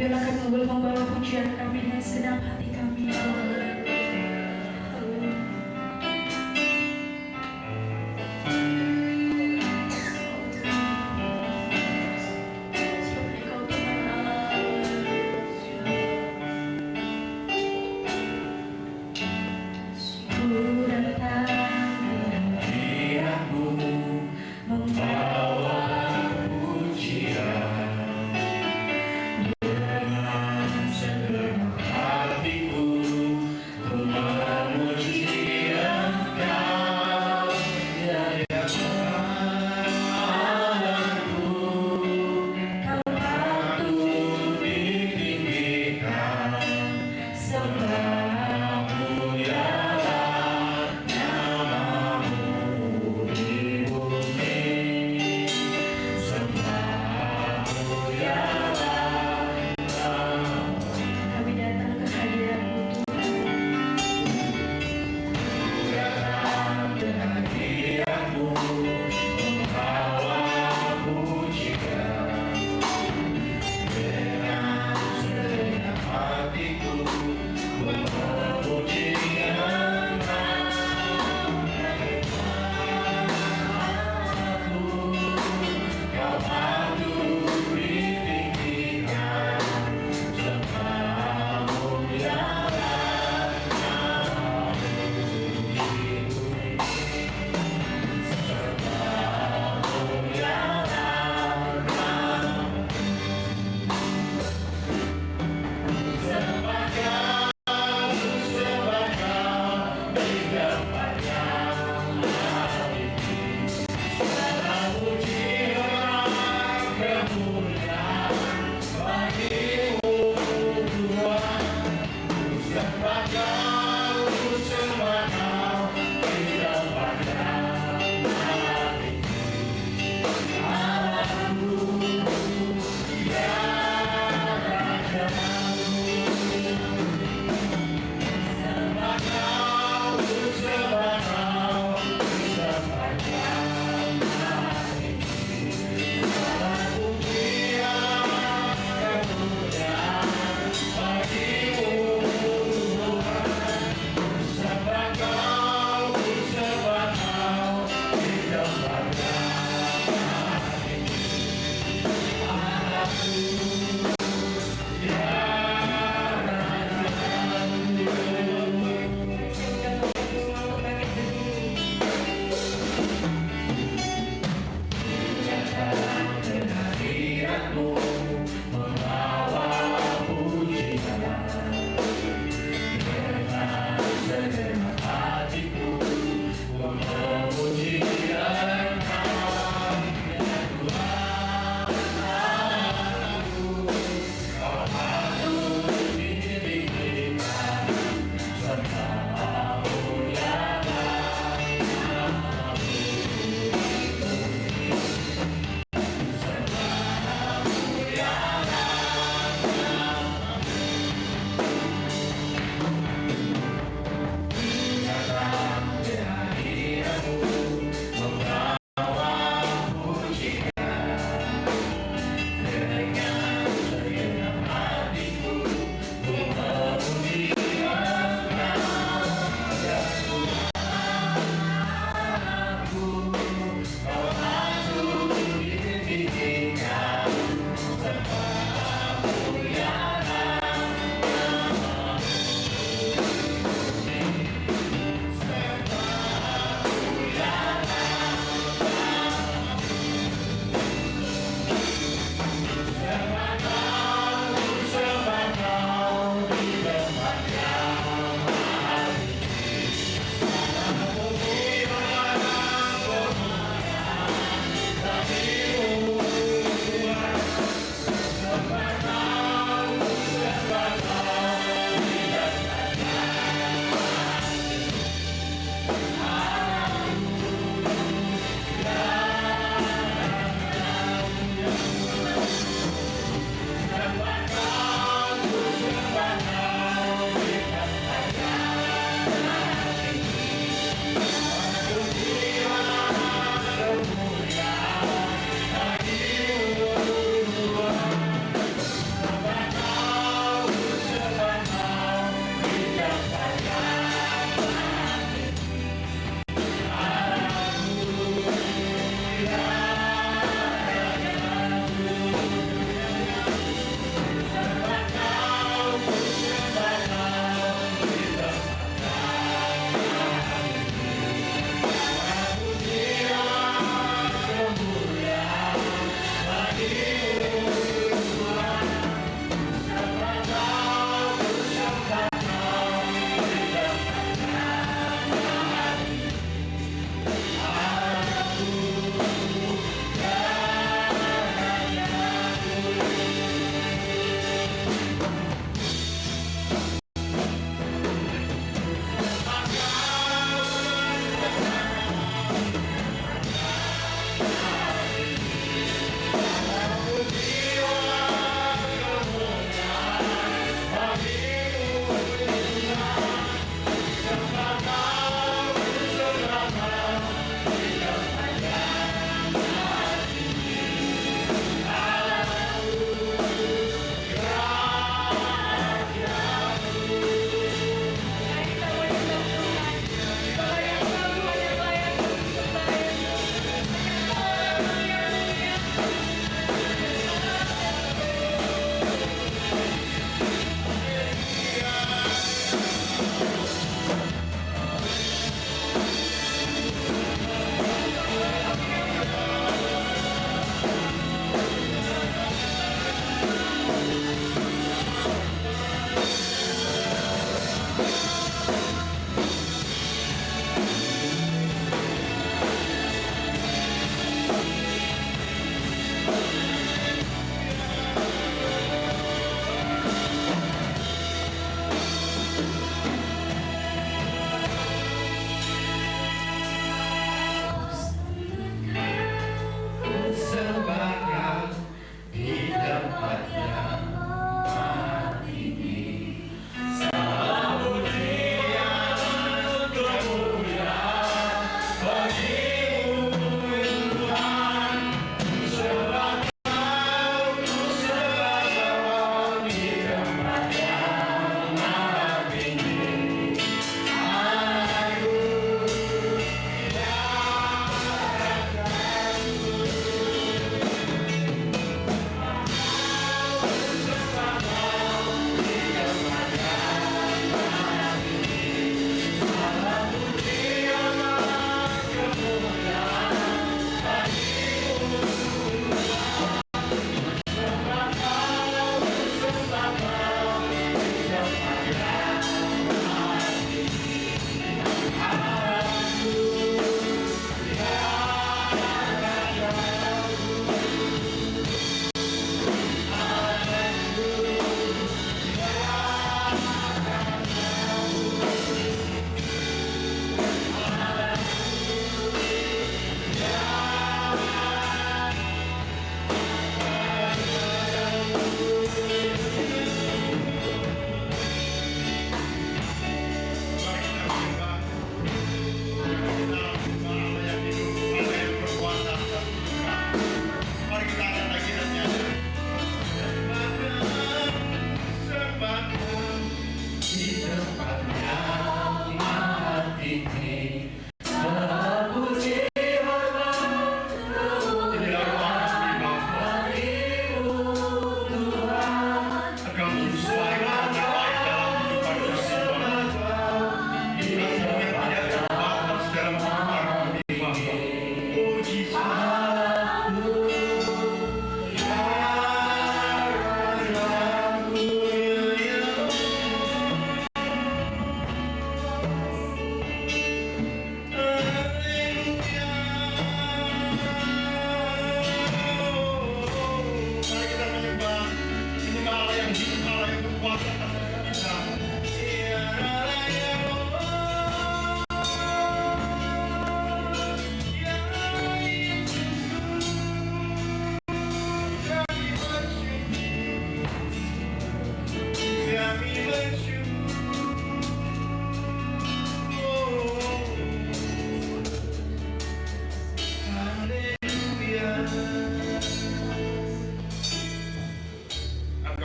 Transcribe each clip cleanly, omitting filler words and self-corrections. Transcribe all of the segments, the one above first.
Bila kami boleh membawa pujian kami dengan segenap hati kami, ya Allah. Seperti Kau Tuhan Allah, ku datang kehadiran-Mu, membawa pujian dengan segenap hatiku.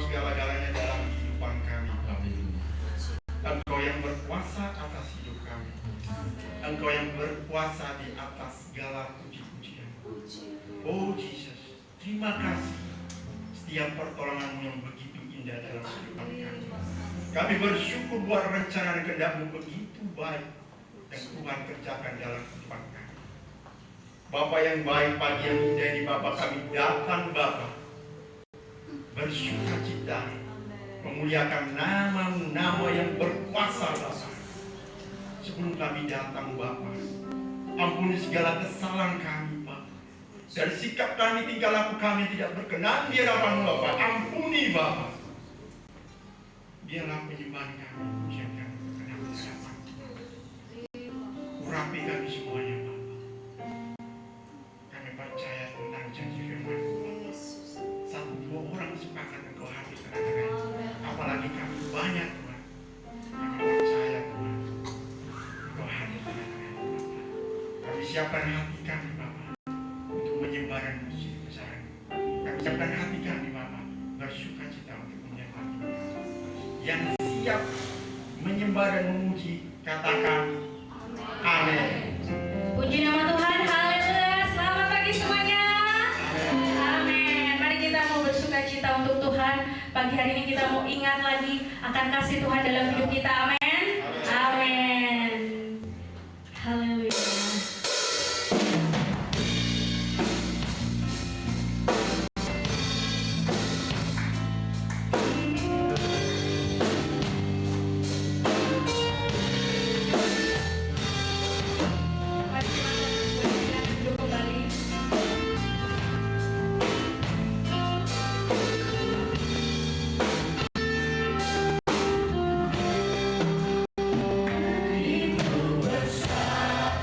segala-galanya dalam kehidupan kami. Engkau yang berkuasa atas hidup kami. Engkau yang berkuasa di atas segala puji-pujian. Oh Jesus, terima kasih setiap pertolonganmu yang begitu indah dalam kehidupan kami. Kami bersyukur buat rencana dan kehendak-Mu begitu baik dan Tuhan kerjakan dalam kehidupan kami. Bapa yang baik, pagi yang indah ini Bapa, kami datang Bapa bersyukur cita, memuliakan nama-Mu, nama yang berkuasa Bapa. Sebelum kami datang Bapa, ampuni segala kesalahan kami Bapa. Dari sikap kami, tingkah laku kami tidak berkenan di hadapan-Mu Bapa. Ampuni Bapa. Biarlah penyembahan kami, pujian kami berkenan di hadapan-Mu. Urapi kami semuanya Bapa. Kami percaya tentang janji firman-Mu Bapa. Satu dua orang sepakat Engkau hadir tengah-tengah. Apalagi kami banyak Tuhan. Kami percaya Tuhan, Engkau hadir tengah-tengah Bapa. Kami siapkan hati kami Bapa untuk menyembah dan puji kebesaran. Kami siapkan hati kami Bapa bersuka cita untuk menyembah. Yang siap menyembah dan memuji, katakan amin. Puji nama Tuhan, haleluya. Selamat pagi semuanya. Amin. Mari kita mau bersuka cita untuk Tuhan. Pagi hari ini kita mau ingat lagi akan kasih Tuhan dalam hidup kita. Amin. Amin. Haleluya. Itu besar.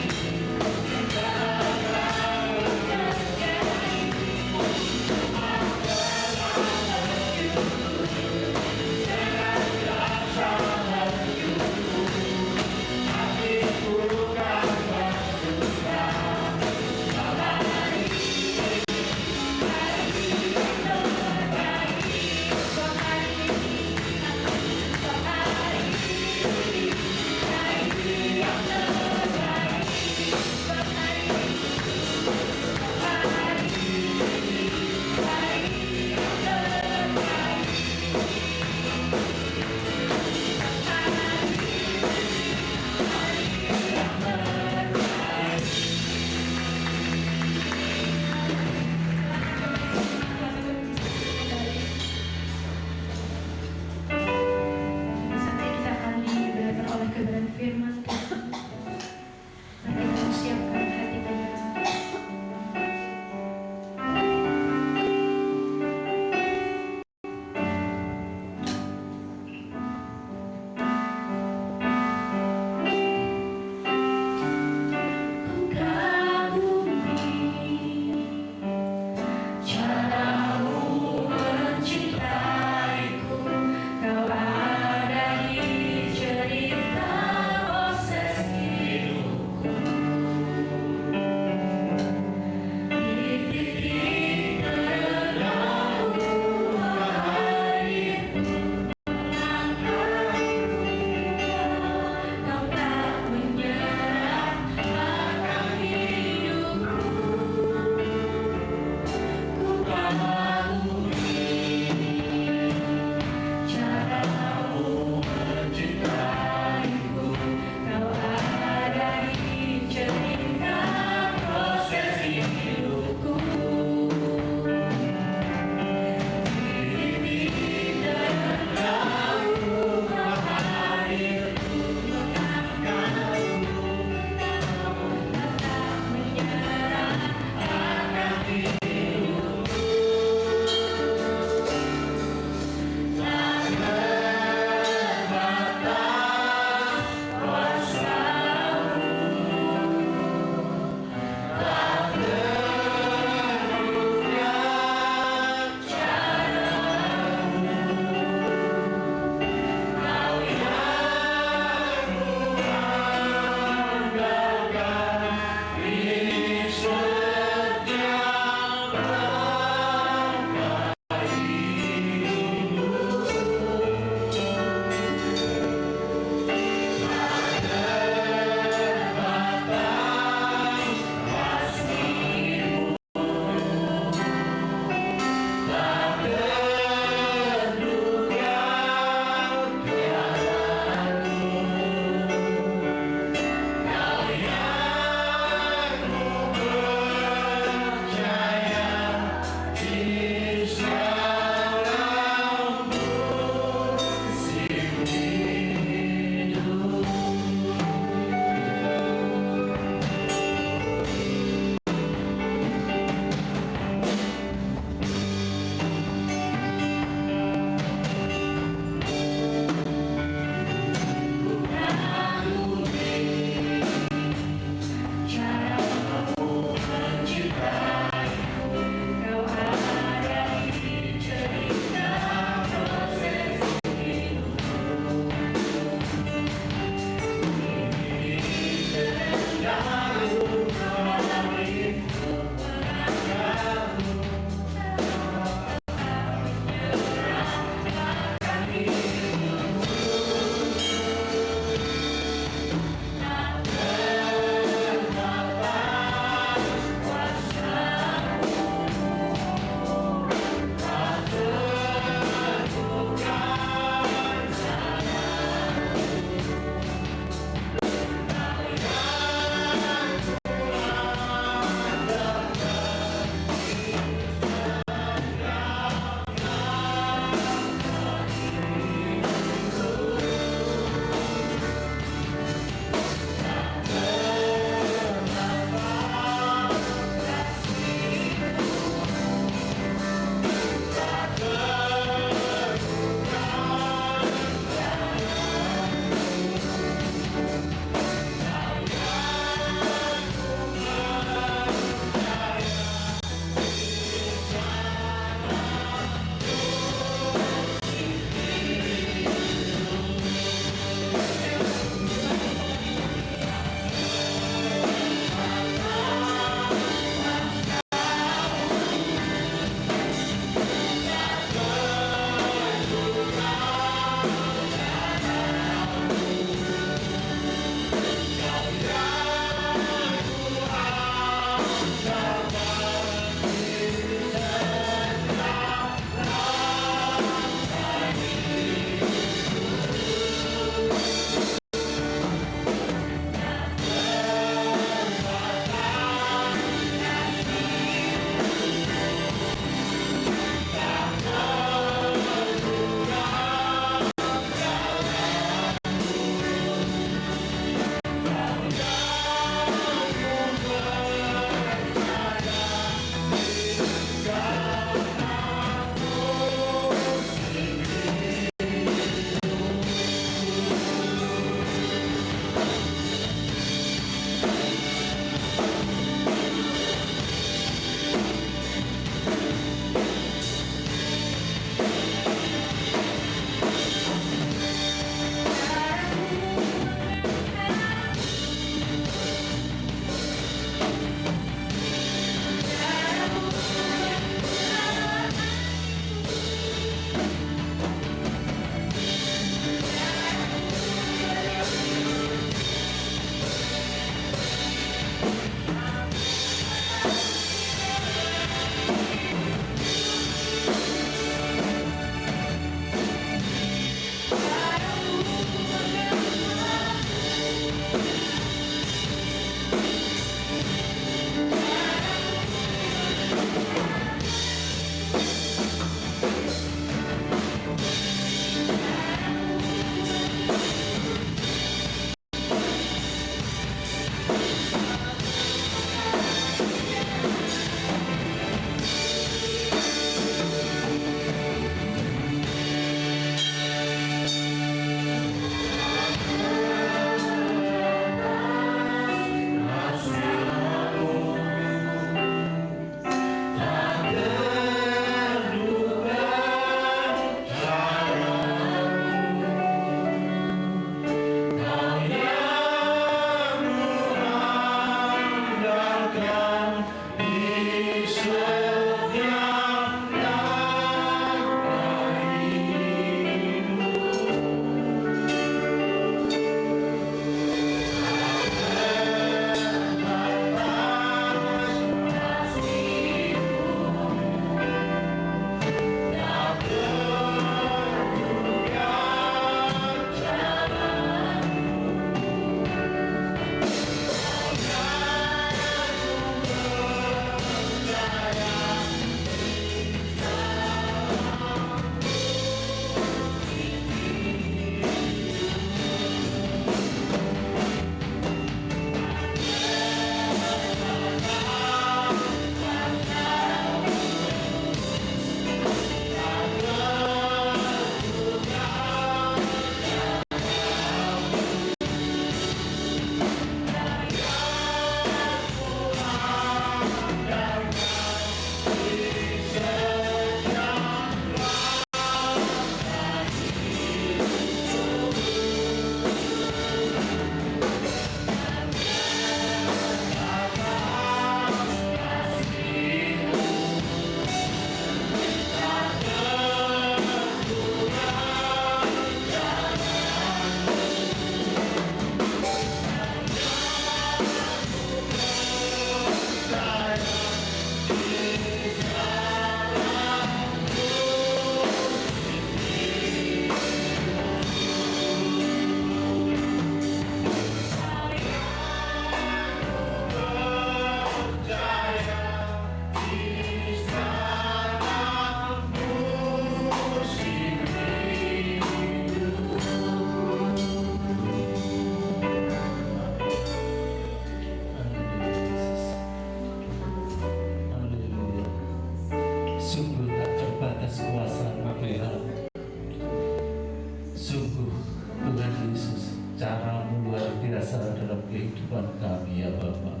Sungguh Tuhan Yesus, cara-Mu luar biasa dalam kehidupan kami ya Bapa.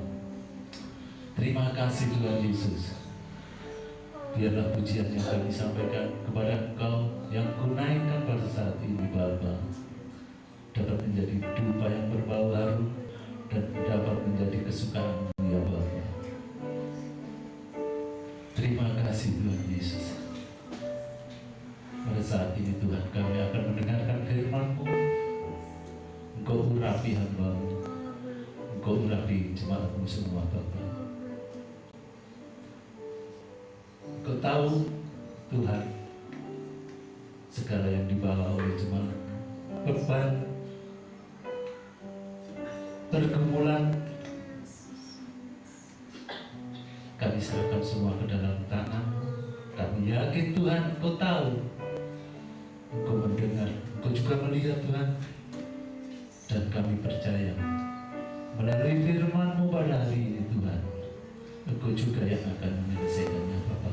Terima kasih Tuhan Yesus. Biarlah pujian yang kami sampaikan kepada Engkau yang kunaikkan pada saat ini Bapa dapat menjadi dupa yang berbau harum dan dapat menjadi kesukaan ya Bapa. Terima kasih Tuhan Yesus. Pada saat ini Tuhan, kami akan mendengarkan firman-Mu. Engkau urapi hamba-Mu, Engkau urapi jemaat-Mu semua Bapa. Engkau tahu Tuhan segala yang dibawa oleh jemaat, beban, pergumulan, kami serahkan semua ke dalam tangan-Mu. Kami yakin Tuhan, Engkau tahu, Engkau mendengar, Engkau juga melihat Tuhan. Dan kami percaya melalui firman-Mu pada hari ini Tuhan, Engkau juga yang akan menyelesaikannya Bapa.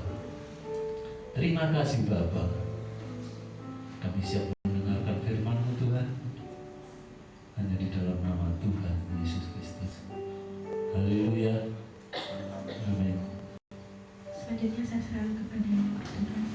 Terima kasih Bapa. Kami siap mendengarkan firman-Mu Tuhan, hanya di dalam nama Tuhan Yesus Kristus. Haleluya. Amin. Selanjutnya saya serahkan kepada Yang bertugas.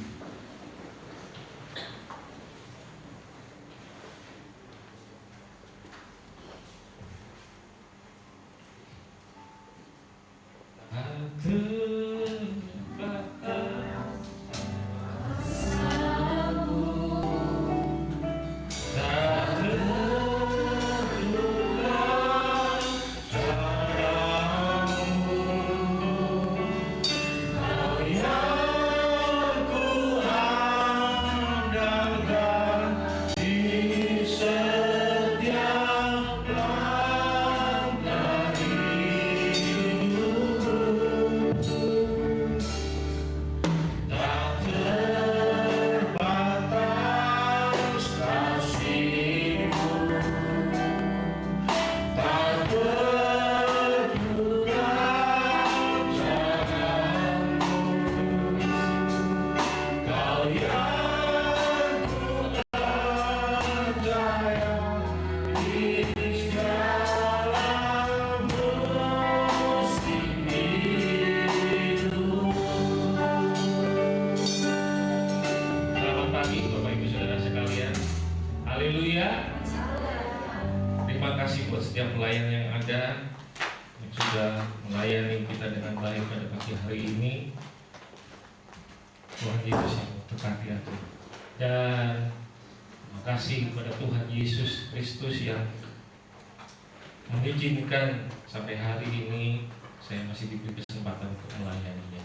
Mengizinkan sampai hari ini saya masih diberi kesempatan untuk melayaninya,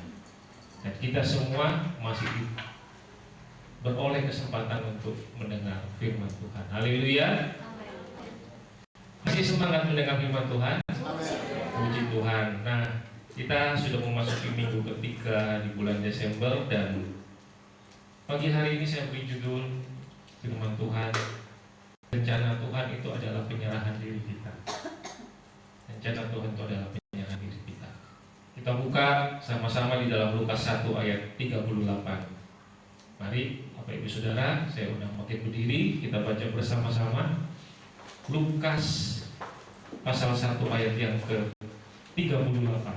dan kita semua masih beroleh kesempatan untuk mendengar firman Tuhan. Haleluya. Masih semangat mendengar firman Tuhan? Puji Tuhan. Nah, kita sudah memasuki minggu ketiga di bulan Desember, dan pagi hari ini saya beri judul firman Tuhan, rencana Tuhan itu adalah penyerahan diri kita. Rencana Tuhan itu adalah penyerahan diri kita. Kita buka sama-sama di dalam Lukas 1 ayat 38. Mari Bapak Ibu Saudara, saya undang makin berdiri, kita baca bersama-sama Lukas pasal 1 ayat yang ke-38.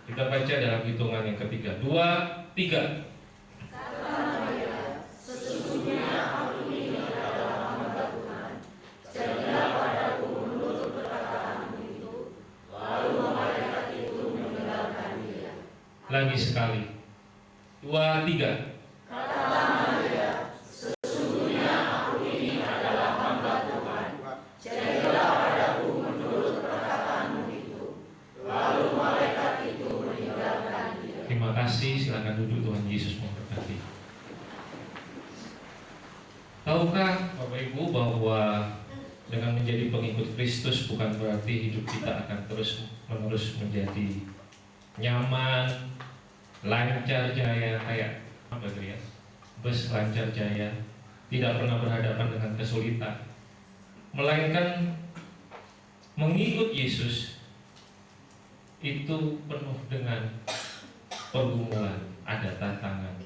Kita baca dalam hitungan yang ketiga. 2, 3. Lagi sekali. 2, 3. Katakanlah dia, sesungguhnya aku ini adalah hamba Tuhan. Jadilah padaku menurut perkataanmu itu. Lalu malaikat itu meninggalkan dia. Terima kasih. Silakan duduk. Tuhan Yesus memberkati. Tahukah Bapak Ibu bahwa dengan menjadi pengikut Kristus bukan berarti hidup kita akan terus-menerus menjadi nyaman, lancar jaya, kayak apa gitu ya, bus lancar jaya, tidak pernah berhadapan dengan kesulitan, melainkan mengikut Yesus itu penuh dengan pergumulan, ada tantangan,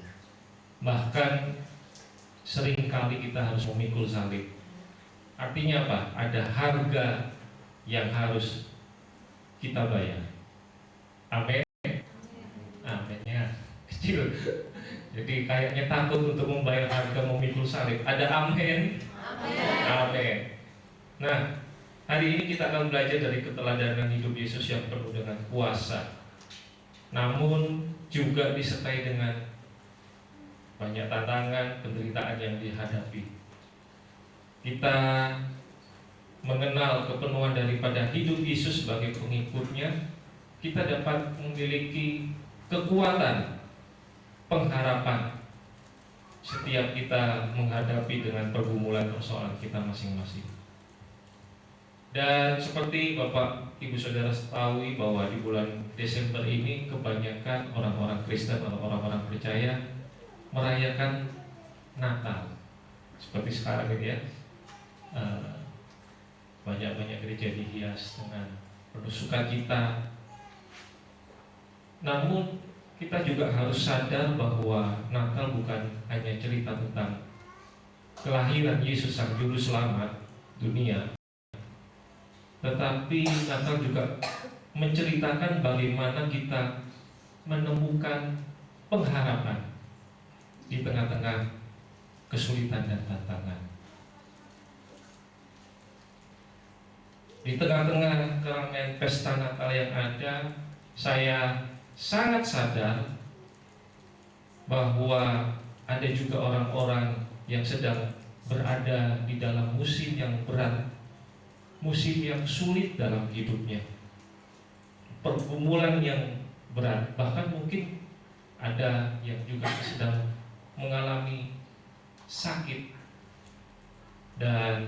bahkan seringkali kita harus memikul salib. Artinya apa? Ada harga yang harus kita bayar. Amin. Aminnya kecil. Jadi kayaknya takut untuk membayar harga memikul salib. Ada amin. Amin. Nah, hari ini kita akan belajar dari keteladanan hidup Yesus yang penuh dengan kuasa, namun juga disertai dengan banyak tantangan, penderitaan yang dihadapi. Kita mengenal kepenuhan daripada hidup Yesus sebagai pengikutnya, kita dapat memiliki kekuatan, pengharapan setiap kita menghadapi dengan pergumulan persoalan kita masing-masing. Dan seperti Bapak Ibu Saudara ketahui bahwa di bulan Desember ini kebanyakan orang-orang Kristen atau orang-orang percaya merayakan Natal. Seperti sekarang ini ya, banyak-banyak gereja dihias dengan penuh sukacita. Namun kita juga harus sadar bahwa Natal bukan hanya cerita tentang kelahiran Yesus Sang Juru Selamat dunia, tetapi Natal juga menceritakan bagaimana kita menemukan pengharapan di tengah-tengah kesulitan dan tantangan. Di tengah-tengah keramaian pesta Natal yang ada, saya sangat sadar bahwa ada juga orang-orang yang sedang berada di dalam musim yang berat, musim yang sulit dalam hidupnya, pergumulan yang berat, bahkan mungkin ada yang juga sedang mengalami sakit. Dan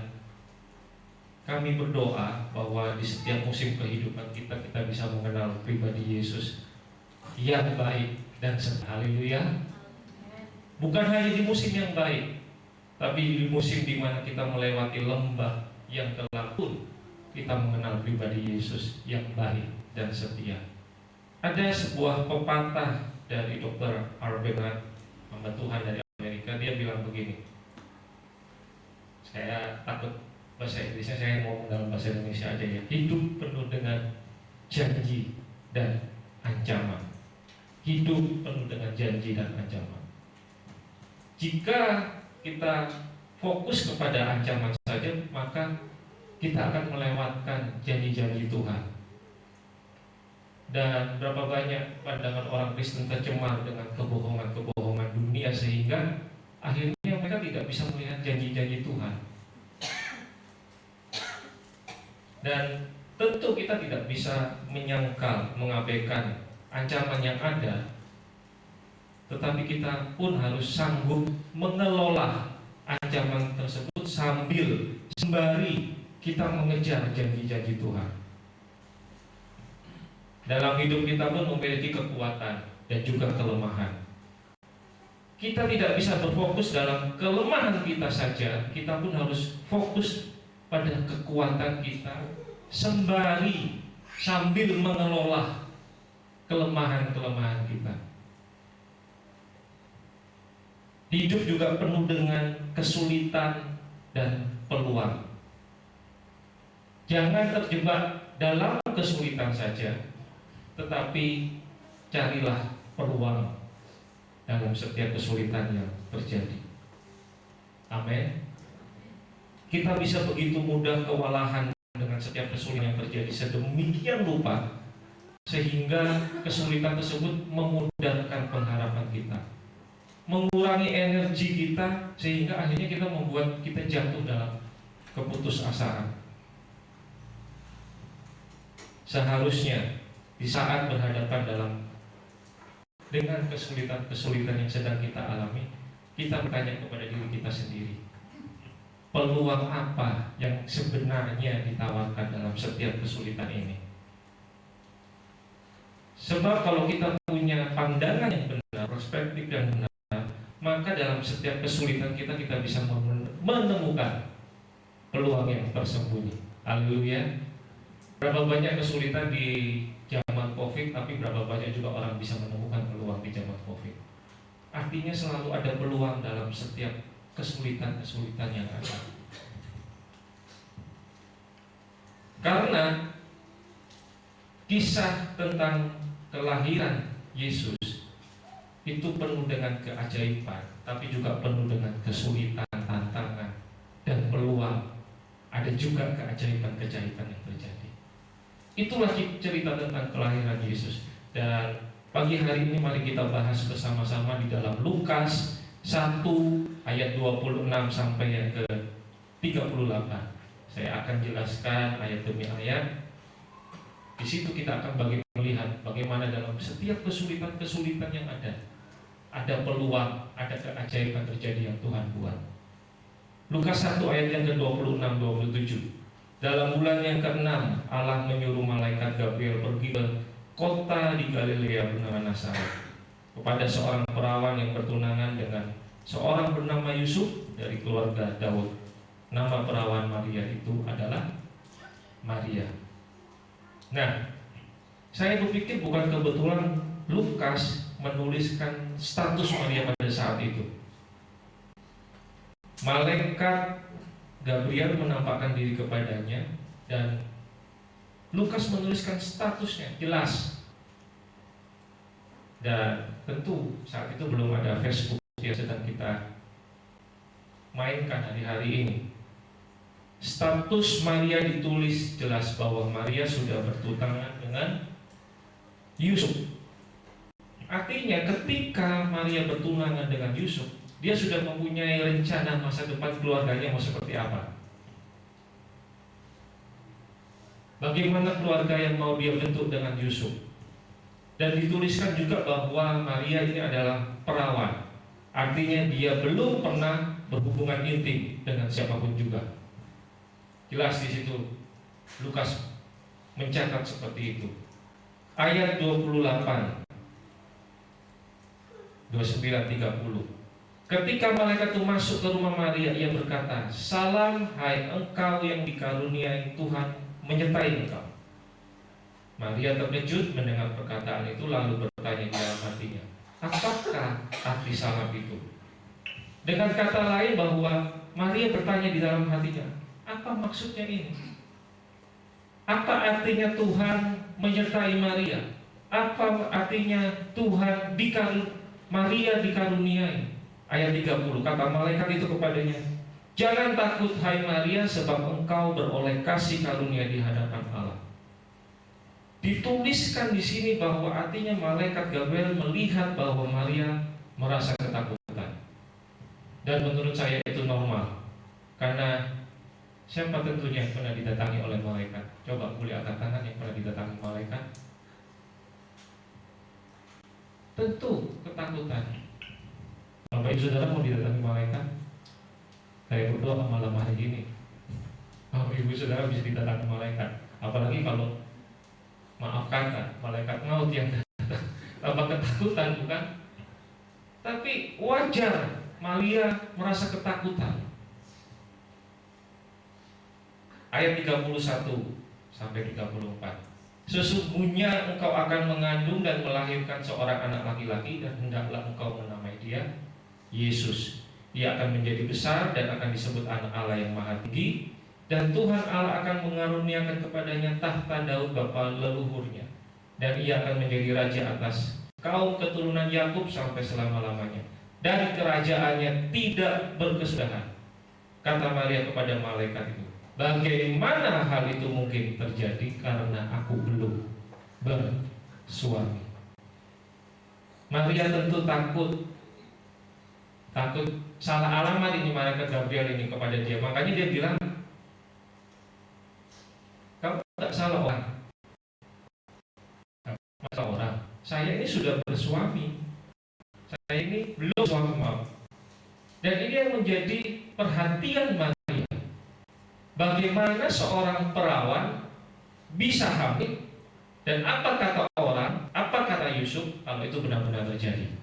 kami berdoa bahwa di setiap musim kehidupan kita bisa mengenal pribadi Yesus yang baik dan haleluya. Bukan hanya di musim yang baik, tapi di musim di mana kita melewati lembah yang gelap pun kita mengenal pribadi Yesus yang baik dan setia. Ada sebuah pepatah dari Dr. R. Bernard, hamba Tuhan dari Amerika. Dia bilang begini, saya takut bahasa Inggrisnya, saya ngomong dalam bahasa Indonesia aja ya. Hidup penuh dengan janji dan ancaman. Hidup penuh dengan janji dan ancaman. Jika kita fokus kepada ancaman saja, maka kita akan melewatkan janji-janji Tuhan. Dan berapa banyak pandangan orang Kristen tercemar dengan kebohongan-kebohongan dunia, sehingga akhirnya mereka tidak bisa melihat janji-janji Tuhan. Dan tentu kita tidak bisa menyangkal, mengabaikan ancaman yang ada, tetapi kita pun harus sanggup mengelola ancaman tersebut sembari kita mengejar janji-janji Tuhan. Dalam hidup kita pun memiliki kekuatan dan juga kelemahan. Kita tidak bisa berfokus dalam kelemahan kita saja, kita pun harus fokus pada kekuatan kita sambil mengelola kelemahan-kelemahan kita. Hidup juga penuh dengan kesulitan dan peluang. Jangan terjebak dalam kesulitan saja, tetapi carilah peluang dalam setiap kesulitan yang terjadi. Amin. Kita bisa begitu mudah kewalahan dengan setiap kesulitan yang terjadi sedemikian rupa, sehingga kesulitan tersebut memudarkan pengharapan kita, mengurangi energi kita, sehingga akhirnya kita membuat kita jatuh dalam keputusasaan. Seharusnya di saat berhadapan dengan kesulitan-kesulitan yang sedang kita alami, kita bertanya kepada diri kita sendiri, peluang apa yang sebenarnya ditawarkan dalam setiap kesulitan ini? Sebab kalau kita punya pandangan yang benar, perspektif yang benar, maka dalam setiap kesulitan kita bisa menemukan peluang yang tersembunyi. Haleluya. Berapa banyak kesulitan di zaman COVID, tapi berapa banyak juga orang bisa menemukan peluang di zaman COVID. Artinya selalu ada peluang dalam setiap kesulitan-kesulitan yang ada. Karena kisah tentang kelahiran Yesus itu penuh dengan keajaiban, tapi juga penuh dengan kesulitan, tantangan, dan peluang. Ada juga keajaiban-keajaiban yang terjadi. Itulah cerita tentang kelahiran Yesus. Dan pagi hari ini mari kita bahas bersama-sama di dalam Lukas 1 ayat 26 sampai yang ke 38. Saya akan jelaskan ayat demi ayat. Di situ kita akan melihat bagaimana dalam setiap kesulitan-kesulitan yang ada peluang, ada keajaiban terjadi yang Tuhan buat. Lukas 1 ayat yang ke-26-27. Dalam bulan yang ke-6, Allah menyuruh malaikat Gabriel pergi ke kota di Galilea bernama Nazaret kepada seorang perawan yang bertunangan dengan seorang bernama Yusuf dari keluarga Daud. Nama perawan Maria itu adalah Maria. Nah, saya berpikir bukan kebetulan Lukas menuliskan status Maria pada saat itu. Malaikat Gabriel menampakkan diri kepadanya dan Lukas menuliskan statusnya jelas. Dan tentu saat itu belum ada Facebook yang sedang kita mainkan hari-hari ini. Status Maria ditulis jelas bahwa Maria sudah bertunangan dengan Yusuf. Artinya ketika Maria bertunangan dengan Yusuf, dia sudah mempunyai rencana masa depan keluarganya mau seperti apa. Bagaimana keluarga yang mau dia bentuk dengan Yusuf. Dan dituliskan juga bahwa Maria ini adalah perawan. Artinya dia belum pernah berhubungan intim dengan siapapun juga. Jelas di situ Lukas mencatat seperti itu. Ayat 28 29-30. Ketika malaikat itu masuk ke rumah Maria, ia berkata, "Salam, hai engkau yang dikaruniai Tuhan menyertai engkau." Maria terkejut mendengar perkataan itu, lalu bertanya di dalam hatinya, apakah arti salam itu? Dengan kata lain bahwa Maria bertanya di dalam hatinya, apa maksudnya ini? Apa artinya Tuhan menyertai Maria? Apa artinya Tuhan Maria dikaruniai? Ayat 30, kata malaikat itu kepadanya, "Jangan takut hai Maria, sebab engkau beroleh kasih karunia di hadapan Allah." Dituliskan di sini bahwa artinya malaikat Gabriel melihat bahwa Maria merasa ketakutan. Dan menurut saya itu normal. Karena siapa tentunya yang pernah didatangi oleh malaikat? Coba boleh angkat tangan yang pernah didatangi malaikat. Tentu ketakutan. Bapak Ibu Saudara mau didatangi malaikat? Saya berdoa malam hari ini, Bapak Ibu Saudara bisa didatangi malaikat. Apalagi kalau maaf kata malaikat maut yang datang, tambah ketakutan, bukan? Tapi wajar Maria merasa ketakutan. Ayat 31 sampai 34. Sesungguhnya engkau akan mengandung dan melahirkan seorang anak laki-laki, dan hendaklah engkau menamai dia Yesus. Dia akan menjadi besar dan akan disebut anak Allah yang Maha Tinggi, dan Tuhan Allah akan mengaruniakan kepadanya tahta Daud bapa leluhurnya, dan ia akan menjadi raja atas kaum keturunan Yakub sampai selama-lamanya, dan kerajaannya tidak berkesudahan. Kata Maria kepada malaikat itu, bagaimana hal itu mungkin terjadi karena aku belum bersuami? Maria tentu takut salah alamat ini malaikat Gabriel ini kepada dia. Makanya dia bilang, kamu tidak salah orang. Salah orang. Saya ini sudah bersuami. Saya ini belum suami, maaf. Dan ini yang menjadi perhatian Maria. Bagaimana seorang perawan bisa hamil, dan apa kata orang, apa kata Yusuf kalau itu benar-benar terjadi.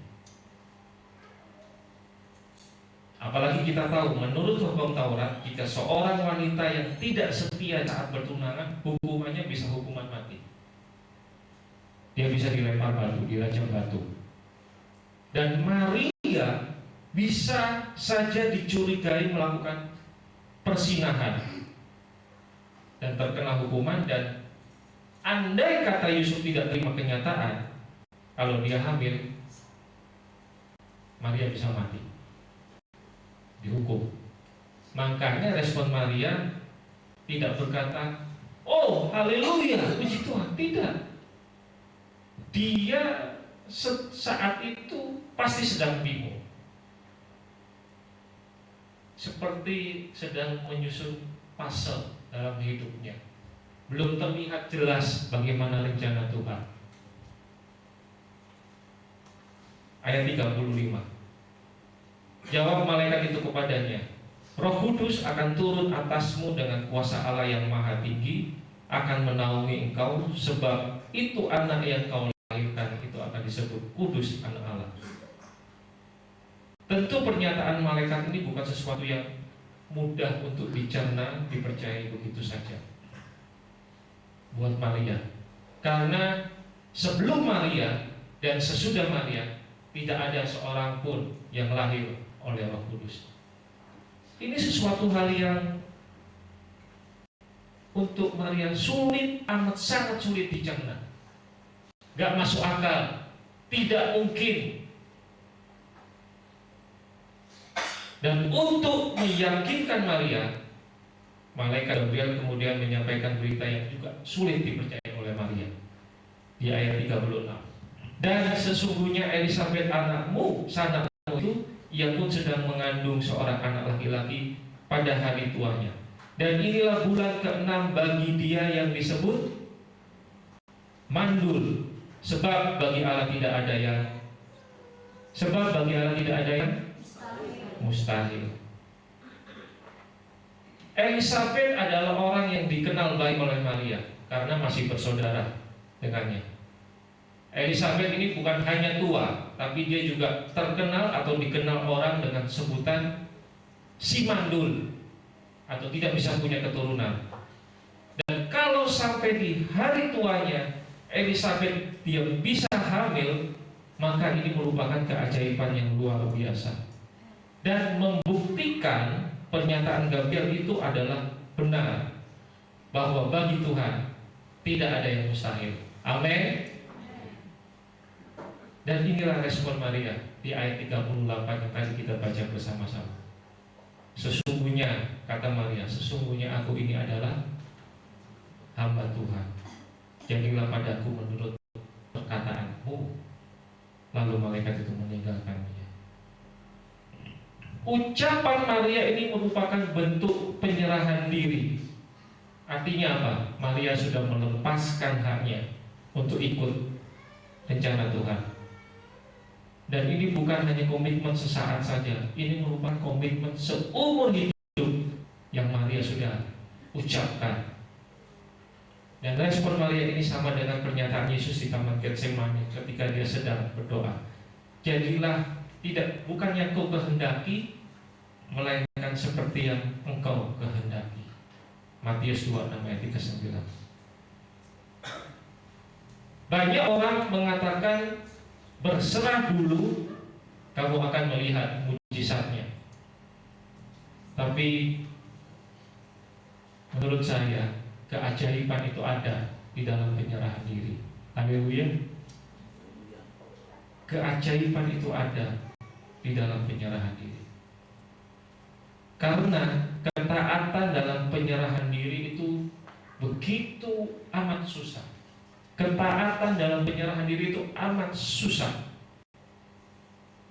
Apalagi kita tahu menurut hukum Taurat, jika seorang wanita yang tidak setia saat bertunangan, hukumannya bisa hukuman mati. Dia bisa dilempar batu, dirajam batu. Dan Maria bisa saja dicurigai melakukan persinahan dan terkena hukuman. Dan andai kata Yusuf tidak terima kenyataan kalau dia hamil, Maria bisa mati, dihukum. Makanya respon Maria tidak berkata, "Oh, haleluya, puji Tuhan." Tidak. Dia saat itu pasti sedang bingung, seperti sedang menyusun puzzle dalam hidupnya. Belum terlihat jelas bagaimana rencana Tuhan. Ayat 35. Jawab malaikat itu kepadanya, "Roh Kudus akan turun atasmu dengan kuasa Allah yang Maha Tinggi akan menaungi engkau, sebab itu anak yang kau lahirkan itu akan disebut kudus, anak Allah." Tentu pernyataan malaikat ini bukan sesuatu yang mudah untuk dicerna, dipercayai begitu saja buat Maria. Karena sebelum Maria dan sesudah Maria tidak ada seorang pun yang lahir oleh Roh Kudus. Ini sesuatu hal yang untuk Maria sulit, amat sangat sulit dicerna. Gak masuk akal, tidak mungkin. Dan untuk meyakinkan Maria, malaikat Gabriel kemudian menyampaikan berita yang juga sulit dipercaya oleh Maria di ayat 36. "Dan sesungguhnya Elisabet anakmu, sanakmu itu, ia pun sedang mengandung seorang anak laki-laki pada hari tuanya. Dan inilah bulan ke-6 bagi dia yang disebut mandul, sebab bagi Allah tidak ada yang mustahil." Elisabet adalah orang yang dikenal baik oleh Maria karena masih bersaudara dengannya. Elisabet ini bukan hanya tua, tapi dia juga terkenal atau dikenal orang dengan sebutan si mandul, atau tidak bisa punya keturunan. Dan kalau sampai di hari tuanya Elisabet dia bisa hamil, maka ini merupakan keajaiban yang luar biasa dan membuktikan pernyataan Gabriel itu adalah benar, bahwa bagi Tuhan tidak ada yang mustahil. Amin. Dan inilah respon Maria di ayat 38 yang tadi kita baca bersama-sama. "Sesungguhnya," kata Maria, "sesungguhnya aku ini adalah hamba Tuhan. Jadilah padaku menurut perkataanmu." Lalu malaikat itu meninggalkan dia. Ucapan Maria ini merupakan bentuk penyerahan diri. Artinya apa? Maria sudah melepaskan haknya untuk ikut rencana Tuhan. Dan ini bukan hanya komitmen sesaat saja, ini merupakan komitmen seumur hidup yang Maria sudah ucapkan. Dan respon Maria ini sama dengan pernyataan Yesus di Taman Getsemani ketika dia sedang berdoa. "Jadilah bukan yang kau kehendaki, melainkan seperti yang engkau kehendaki." Matius 26 ayat 39. Banyak orang mengatakan, "Berserah dulu, kamu akan melihat mujizatnya." Tapi menurut saya, keajaiban itu ada di dalam penyerahan diri. Haleluya. Keajaiban itu ada di dalam penyerahan diri. Karena ketaatan dalam penyerahan diri itu begitu amat susah. Ketaatan dalam penyerahan diri itu amat susah.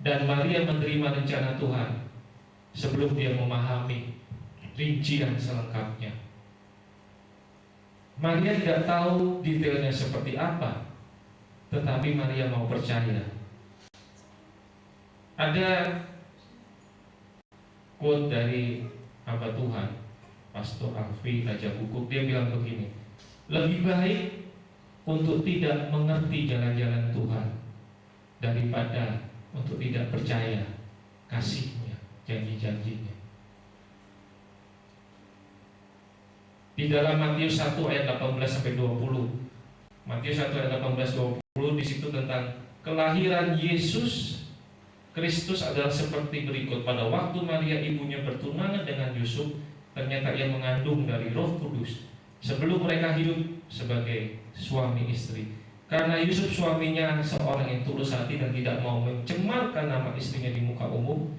Dan Maria menerima rencana Tuhan sebelum dia memahami rincian selengkapnya. Maria tidak tahu detailnya seperti apa, tetapi Maria mau percaya. Ada quote dari hamba Tuhan, Pastor Alfi Raja Bukuk. Dia bilang begini, "Lebih baik untuk tidak mengerti jalan-jalan Tuhan daripada untuk tidak percaya kasih-Nya, janji-janjinya." Di dalam Matius 1 ayat 18-20, Matius 1 ayat 18-20, di situ tentang kelahiran Yesus, Kristus adalah seperti berikut. Pada waktu Maria ibunya bertunangan dengan Yusuf, ternyata ia mengandung dari Roh Kudus sebelum mereka hidup sebagai suami istri. Karena Yusuf suaminya seorang yang tulus hati dan tidak mau mencemarkan nama istrinya di muka umum,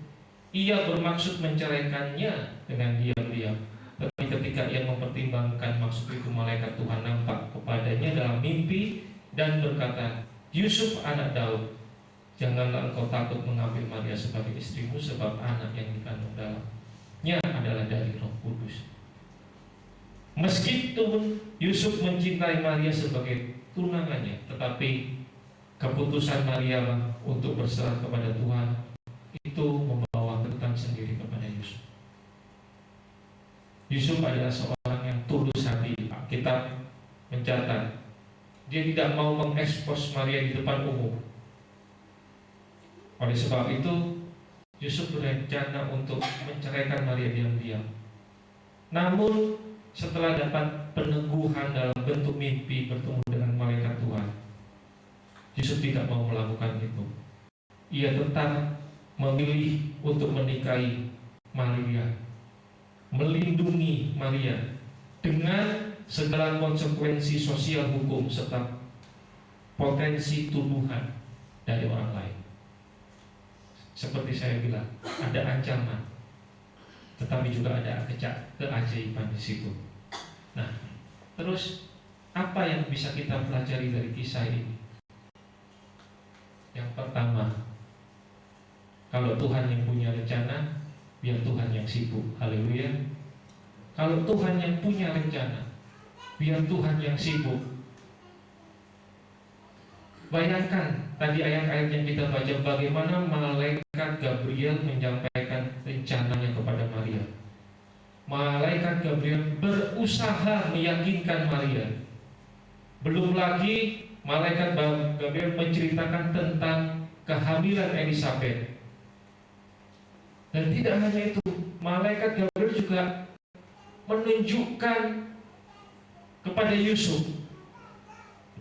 ia bermaksud menceraikannya dengan diam-diam. Tetapi ketika ia mempertimbangkan maksud itu, malaikat Tuhan nampak kepadanya dalam mimpi dan berkata, Yusuf anak Daud, janganlah engkau takut mengambil Maria sebagai istrimu, sebab anak yang dikandung dalamnya adalah dari Roh Kudus. Meskipun Yusuf mencintai Maria sebagai tunangannya, tetapi keputusan Maria untuk berserah kepada Tuhan itu membawa tentang sendiri kepada Yusuf. Yusuf adalah seorang yang tulus hati. Kitab mencatat dia tidak mau mengekspos Maria di depan umum. Oleh sebab itu, Yusuf berencana untuk menceraikan Maria diam-diam. Namun, setelah dapat peneguhan dalam bentuk mimpi bertemu dengan malaikat Tuhan, Yusuf tidak mau melakukan itu. Ia tetap memilih untuk menikahi Maria, melindungi Maria dengan segala konsekuensi sosial hukum serta potensi tuduhan dari orang lain. Seperti saya bilang, ada ancaman, tetapi juga ada keajaiban di situ. Nah, terus apa yang bisa kita pelajari dari kisah ini? Yang pertama, kalau Tuhan yang punya rencana, biar Tuhan yang sibuk. Haleluya. Kalau Tuhan yang punya rencana, biar Tuhan yang sibuk. Bayangkan tadi ayat-ayat yang kita baca, bagaimana malaikat Gabriel menyampaikan rencananya kepada Maria. Malaikat Gabriel berusaha meyakinkan Maria. Belum lagi malaikat Gabriel menceritakan tentang kehamilan Elisabeth. Dan tidak hanya itu, malaikat Gabriel juga menunjukkan kepada Yusuf.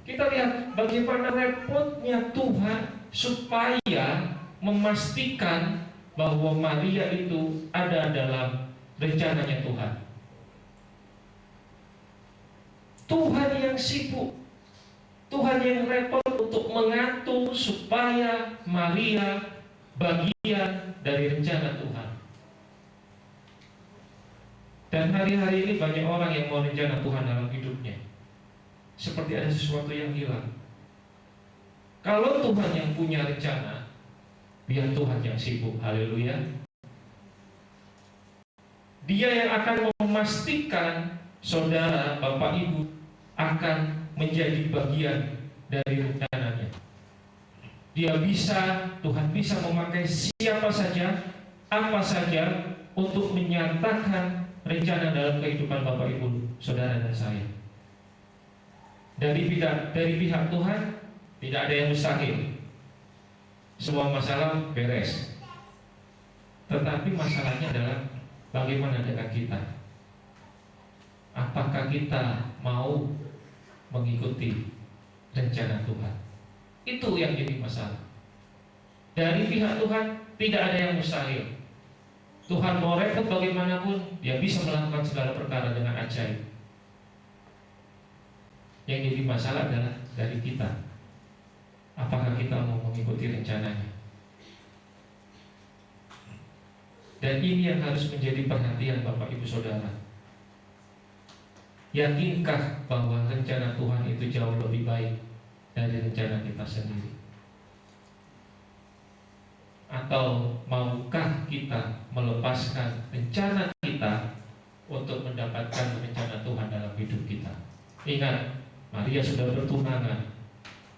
Kita lihat bagaimana repotnya Tuhan supaya memastikan bahwa Maria itu ada dalam rencananya Tuhan. Tuhan yang sibuk, Tuhan yang repot untuk mengatur supaya Maria bagian dari rencana Tuhan. Dan hari-hari ini banyak orang yang mau rencana Tuhan dalam hidupnya, seperti ada sesuatu yang hilang. Kalau Tuhan yang punya rencana, biar Tuhan yang sibuk. Haleluya. Dia yang akan memastikan saudara, bapak, ibu akan menjadi bagian dari rencananya. Tuhan bisa memakai siapa saja, apa saja untuk menyatakan rencana dalam kehidupan bapak, ibu, saudara dan saya. Dari pihak Tuhan tidak ada yang mustahil. Semua masalah beres. Tetapi masalahnya adalah bagaimana dengan kita? Apakah kita mau mengikuti rencana Tuhan? Itu yang jadi masalah. Dari pihak Tuhan tidak ada yang mustahil. Tuhan mau repot bagaimanapun, Dia bisa melakukan segala perkara dengan ajaib. Yang jadi masalah adalah dari kita. Apakah kita mau mengikuti rencananya? Dan ini yang harus menjadi perhatian Bapak Ibu Saudara. Yakinkah bahwa rencana Tuhan itu jauh lebih baik dari rencana kita sendiri? Atau maukah kita melepaskan rencana kita untuk mendapatkan rencana Tuhan dalam hidup kita? Ingat, Maria sudah bertunangan.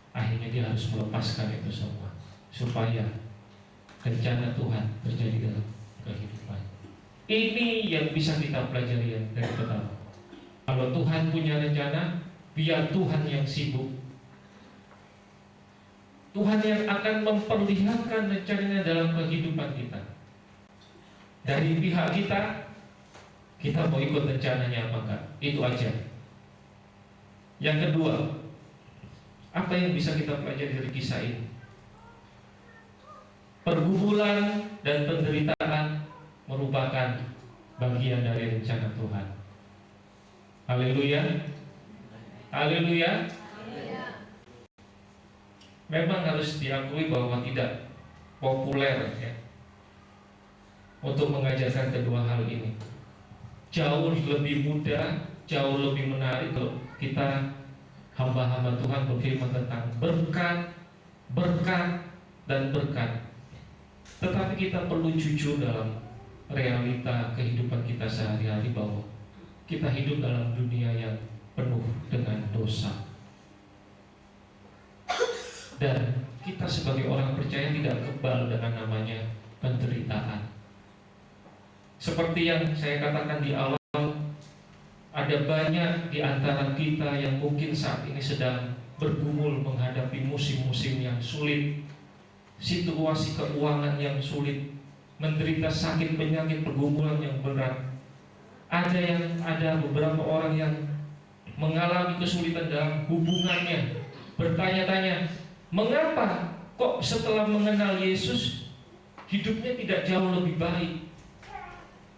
Akhirnya dia harus melepaskan itu semua supaya rencana Tuhan terjadi dalam kehidupan. Ini yang bisa kita pelajari dari pertama. Kalau Tuhan punya rencana, biar Tuhan yang sibuk. Tuhan yang akan memperlihatkan rencananya dalam kehidupan kita. Dari pihak kita mau ikut rencananya apa enggak? Itu aja. Yang kedua, apa yang bisa kita pelajari dari kisah ini? pergumulan dan penderitaan merupakan bagian dari rencana Tuhan. Haleluya. Haleluya. Memang harus diakui bahwa tidak populer ya untuk mengajarkan kedua hal ini. Jauh lebih mudah, jauh lebih menarik kalau kita hamba-hamba Tuhan berfirman tentang berkat, berkat, dan berkat. Tetapi kita perlu jujur dalam realita kehidupan kita sehari-hari bahwa kita hidup dalam dunia yang penuh dengan dosa. Dan kita sebagai orang percaya tidak kebal dengan namanya penderitaan. Seperti yang saya katakan di awal, ada banyak di antara kita yang mungkin saat ini sedang bergumul menghadapi musim-musim yang sulit, situasi keuangan yang sulit, menderita sakit penyakit pergumulan yang berat. Ada beberapa orang yang mengalami kesulitan dalam hubungannya, bertanya-tanya, mengapa kok setelah mengenal Yesus hidupnya tidak jauh lebih baik?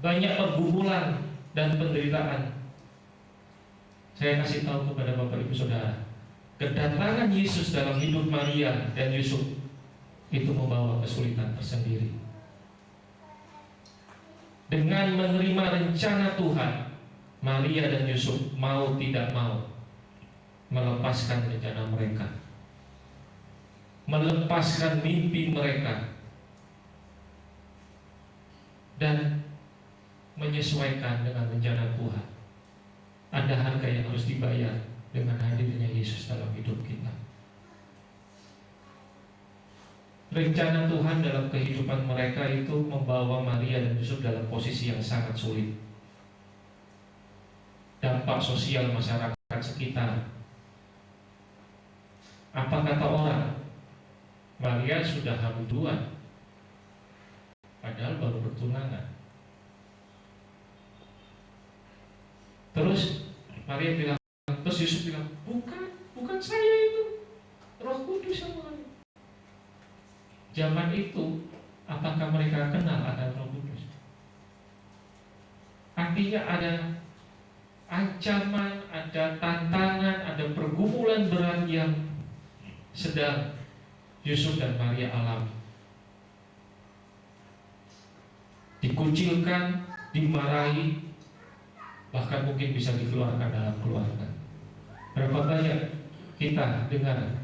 Banyak pergumulan dan penderitaan. Saya kasih tahu kepada Bapak Ibu Saudara, kedatangan Yesus dalam hidup Maria dan Yusuf itu membawa kesulitan tersendiri. Dengan menerima rencana Tuhan, Maria dan Yusuf mau tidak mau melepaskan rencana mereka, melepaskan mimpi mereka, dan menyesuaikan dengan rencana Tuhan. Ada harga yang harus dibayar dengan hadirnya Yesus dalam hidup kita. Rencana Tuhan dalam kehidupan mereka itu membawa Maria dan Yusuf dalam posisi yang sangat sulit. Dampak sosial masyarakat sekitar. Apa kata orang? Maria sudah hamil 2, padahal baru bertunangan. Terus Maria bilang, terus Yusuf bilang, bukan saya itu, Roh Kudus yang mengalami. Zaman itu, apakah mereka kenal ada Roh Kudus? Artinya ada ancaman, ada tantangan, ada pergumulan berat yang sedang Yusuf dan Maria alami. Dikucilkan, dimarahi, bahkan mungkin bisa dikeluarkan dalam keluarga. Berapa banyak kita dengar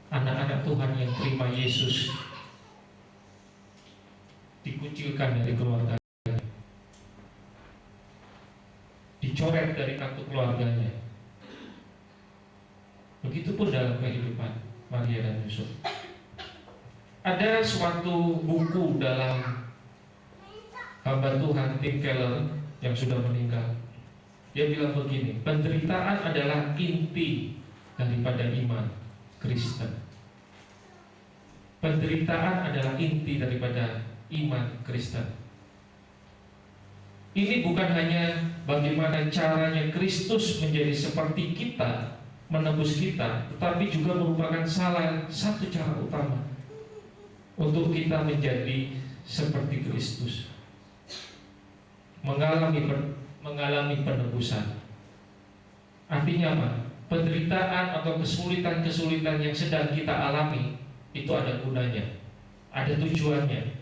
anak-anak Tuhan yang terima Yesus dikucilkan dari keluarganya, dicoret dari kartu keluarganya. Begitupun dalam kehidupan Maria dan Yusuf. Ada suatu buku dalam hamba Tuhan Tim Keller yang sudah meninggal. Dia bilang begini, penderitaan adalah inti daripada iman Kristen. Penderitaan adalah inti daripada iman Kristen. Ini bukan hanya bagaimana caranya Kristus menjadi seperti kita, menebus kita, tetapi juga merupakan salah satu cara utama untuk kita menjadi seperti Kristus, mengalami penebusan. Artinya apa? Penderitaan atau kesulitan-kesulitan yang sedang kita alami itu ada gunanya, ada tujuannya,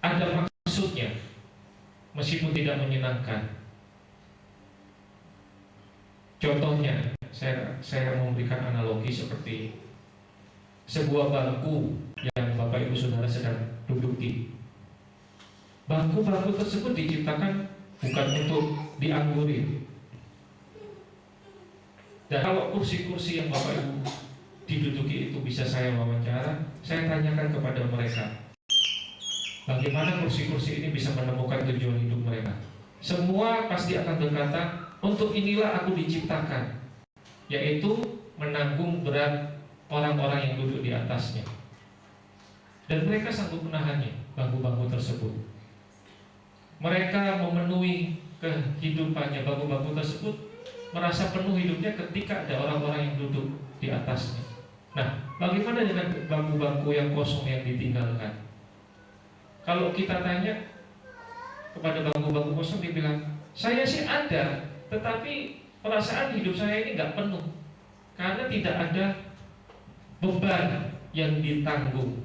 ada maksudnya, meskipun tidak menyenangkan. Contohnya, saya memberikan analogi seperti sebuah bangku yang Bapak Ibu Saudara sedang duduki. Bangku-bangku tersebut diciptakan bukan untuk dianggurin. Dan kalau kursi-kursi yang Bapak Ibu diduduki itu bisa saya wawancara, saya tanyakan kepada mereka, bagaimana kursi-kursi ini bisa menemukan tujuan hidup mereka? Semua pasti akan berkata, untuk inilah aku diciptakan, yaitu menanggung berat orang-orang yang duduk di atasnya. Dan mereka sanggup menahannya, bangku-bangku tersebut. Mereka memenuhi kehidupannya, bangku-bangku tersebut merasa penuh hidupnya ketika ada orang-orang yang duduk di atasnya. Nah, bagaimana dengan bangku-bangku yang kosong yang ditinggalkan? Kalau kita tanya kepada bangku-bangku kosong, dia bilang, saya sih ada, tetapi perasaan hidup saya ini nggak penuh karena tidak ada beban yang ditanggung.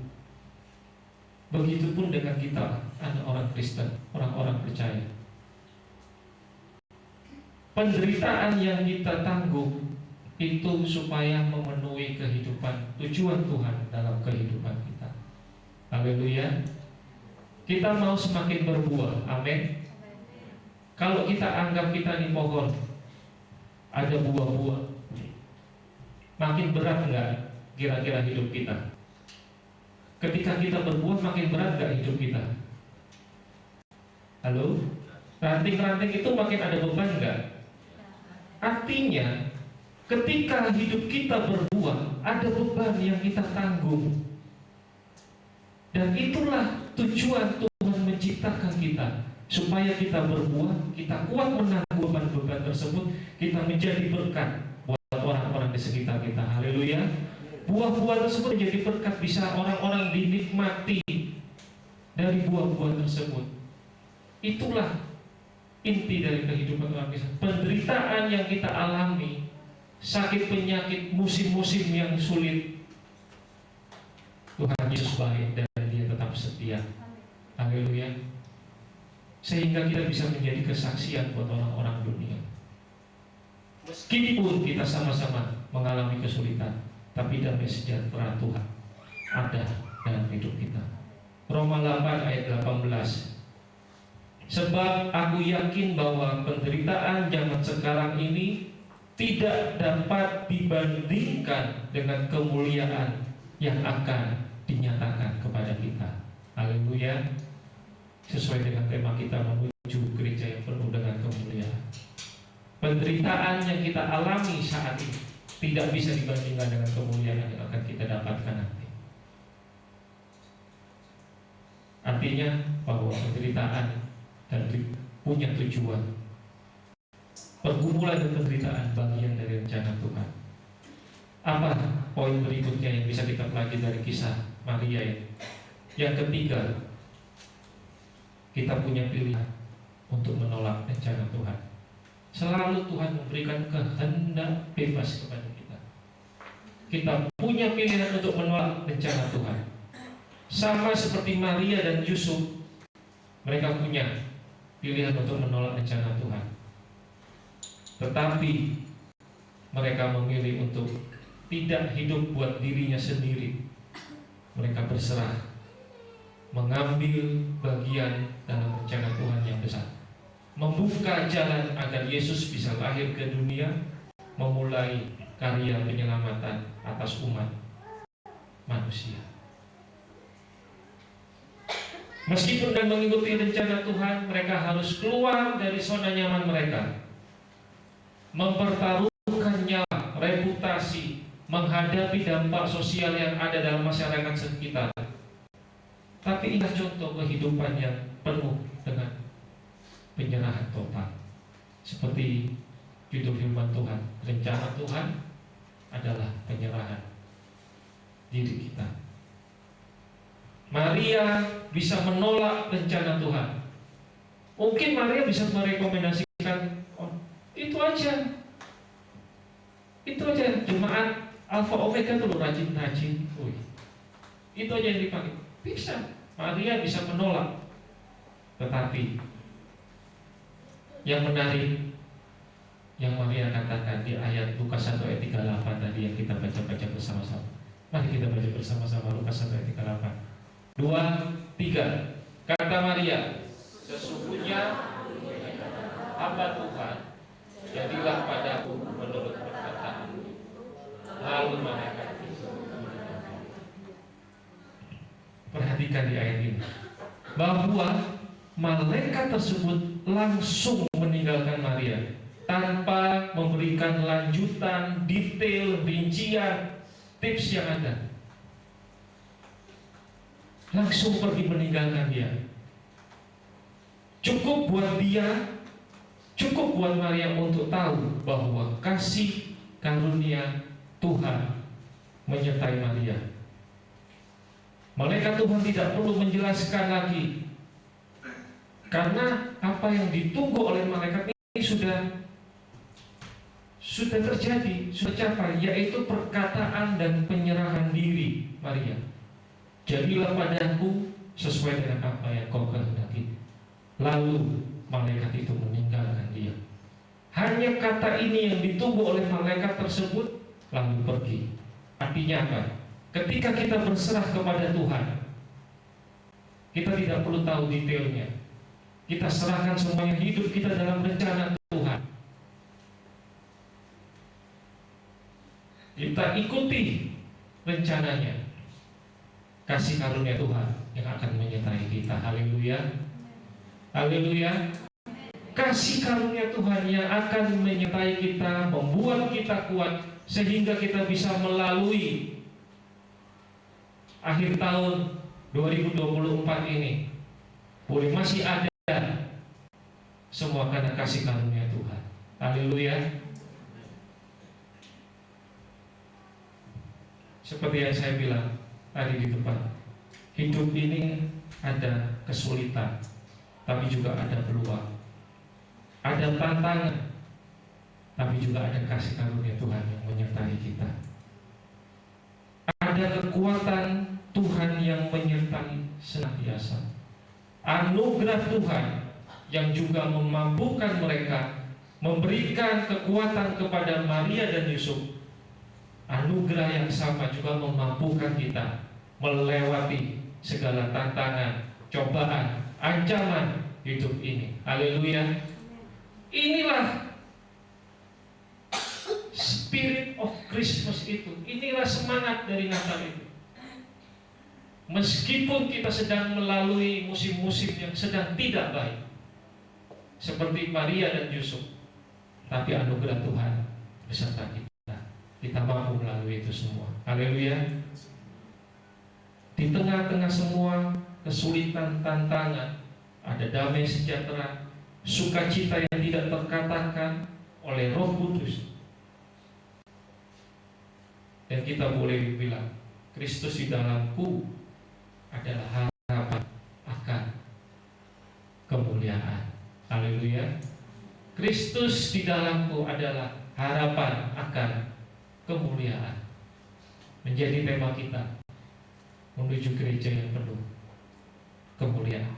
Begitupun dengan kita, anak orang Kristen, orang-orang percaya. Penderitaan yang kita tanggung itu supaya memenuhi kehidupan, tujuan Tuhan dalam kehidupan kita. Haleluya. Kita mau semakin berbuah, amin. Kalau kita anggap kita ini pohon, ada buah-buah, makin berat enggak kira-kira hidup kita? Ketika kita berbuah, makin berat enggak hidup kita? Halo? Ranting-ranting itu makin ada beban enggak? Artinya, ketika hidup kita berbuah, ada beban yang kita tanggung. Dan itulah tujuan Tuhan menciptakan kita, supaya kita berbuah, kita kuat menanggung beban-beban tersebut, kita menjadi berkat buat orang-orang di sekitar kita. Haleluya. Buah-buah tersebut menjadi berkat, bisa orang-orang dinikmati dari buah-buah tersebut. Itulah inti dari kehidupan orang Kristen. Penderitaan yang kita alami, sakit penyakit, musim-musim yang sulit, Tuhan Yesus baik dan Dia tetap setia. Haleluya. Sehingga kita bisa menjadi kesaksian buat orang-orang dunia. Meskipun kita sama-sama mengalami kesulitan, tapi damai sejahtera Tuhan ada dalam hidup kita. Roma 8 ayat 18. Sebab aku yakin bahwa penderitaan zaman sekarang ini tidak dapat dibandingkan dengan kemuliaan yang akan dinyatakan kepada kita. Haleluya. Sesuai dengan tema kita, menuju gereja yang penuh dengan kemuliaan. Penderitaan yang kita alami saat ini tidak bisa dibandingkan dengan kemuliaan yang akan kita dapatkan nanti. Artinya bahwa penderitaan dan punya tujuan. Pergumulan dan penderitaan bagian dari rencana Tuhan. Apa poin berikutnya yang bisa kita pelajari dari kisah Maria ini? Yang ketiga, kita punya pilihan untuk menolak rencana Tuhan. Selalu Tuhan memberikan kehendak bebas kepada kita. Kita punya pilihan untuk menolak rencana Tuhan. Sama seperti Maria dan Yusuf, mereka punya pilihan untuk menolak rencana Tuhan. Tetapi mereka memilih untuk tidak hidup buat dirinya sendiri. Mereka berserah, mengambil bagian dalam rencana Tuhan yang besar, membuka jalan agar Yesus bisa lahir ke dunia, memulai karya penyelamatan atas umat manusia. Meskipun dan mengikuti rencana Tuhan, mereka harus keluar dari zona nyaman mereka, mempertaruhkan nyawa, reputasi, menghadapi dampak sosial yang ada dalam masyarakat sekitar. Tapi inilah contoh kehidupan yang penuh dengan penyerahan total. Seperti judul firman Tuhan, rencana Tuhan adalah penyerahan diri kita. Maria bisa menolak rencana Tuhan. Mungkin Maria bisa merekomendasikan, oh, itu aja jemaat Alpha Omega tuh rajin-rajin. Itu aja yang dipakai. Bisa. Maria bisa menolak. Tetapi yang menarik yang Maria katakan di ayat Lukas 1 ayat 38 tadi yang kita baca bersama-sama. Mari kita baca bersama-sama Lukas 1 ayat 38. 2, 3. Kata Maria, sesungguhnya hamba Tuhan, jadilah padaku menurut perkataanmu. Lalu malaikat itu. Perhatikan di ayat ini bahwa malaikat tersebut langsung meninggalkan Maria tanpa memberikan lanjutan, detail, rincian, tips yang ada. Langsung pergi meninggalkan dia. Cukup buat Maria untuk tahu bahwa kasih karunia Tuhan menyertai Maria. Malaikat Tuhan tidak perlu menjelaskan lagi, karena apa yang ditunggu oleh malaikat ini sudah terjadi, sudah capai, yaitu perkataan dan penyerahan diri Maria. Jadilah padaku sesuai dengan apa yang kau kehendaki. Lalu malaikat itu meninggalkan dia. Hanya kata ini yang ditunggu oleh malaikat tersebut, lalu pergi. Artinya apa? Ketika kita berserah kepada Tuhan, kita tidak perlu tahu detailnya. Kita serahkan semuanya hidup kita dalam rencana Tuhan. Kita ikuti rencananya. Kasih karunia Tuhan yang akan menyertai kita. Haleluya. Haleluya. Kasih karunia Tuhan yang akan menyertai kita, membuat kita kuat, sehingga kita bisa melalui akhir tahun 2024 ini. Boleh masih ada, semua karena kasih karunia Tuhan. Haleluya. Seperti yang saya bilang tadi di depan, hidup ini ada kesulitan, tapi juga ada peluang. Ada tantangan, tapi juga ada kasih karunia Tuhan yang menyertai kita. Ada kekuatan Tuhan yang menyertai senantiasa. Anugerah Tuhan yang juga memampukan mereka, memberikan kekuatan kepada Maria dan Yusuf. Anugerah yang sama juga memampukan kita melewati segala tantangan, cobaan, ancaman hidup ini. Haleluya. Inilah spirit of Christmas itu. Inilah semangat dari Natal itu. Meskipun kita sedang melalui musim-musim yang sedang tidak baik, seperti Maria dan Yusuf, tapi anugerah Tuhan beserta kita. Kita mampu melalui itu semua. Haleluya. Di tengah-tengah semua kesulitan, tantangan, ada damai sejahtera, sukacita yang tidak terkatakan oleh Roh Kudus. Dan kita boleh bilang, Kristus di dalamku adalah harapan akan kemuliaan. Haleluya. Kristus di dalamku adalah harapan akan kemuliaan. Menjadi tema kita menuju gereja yang penuh kemuliaan.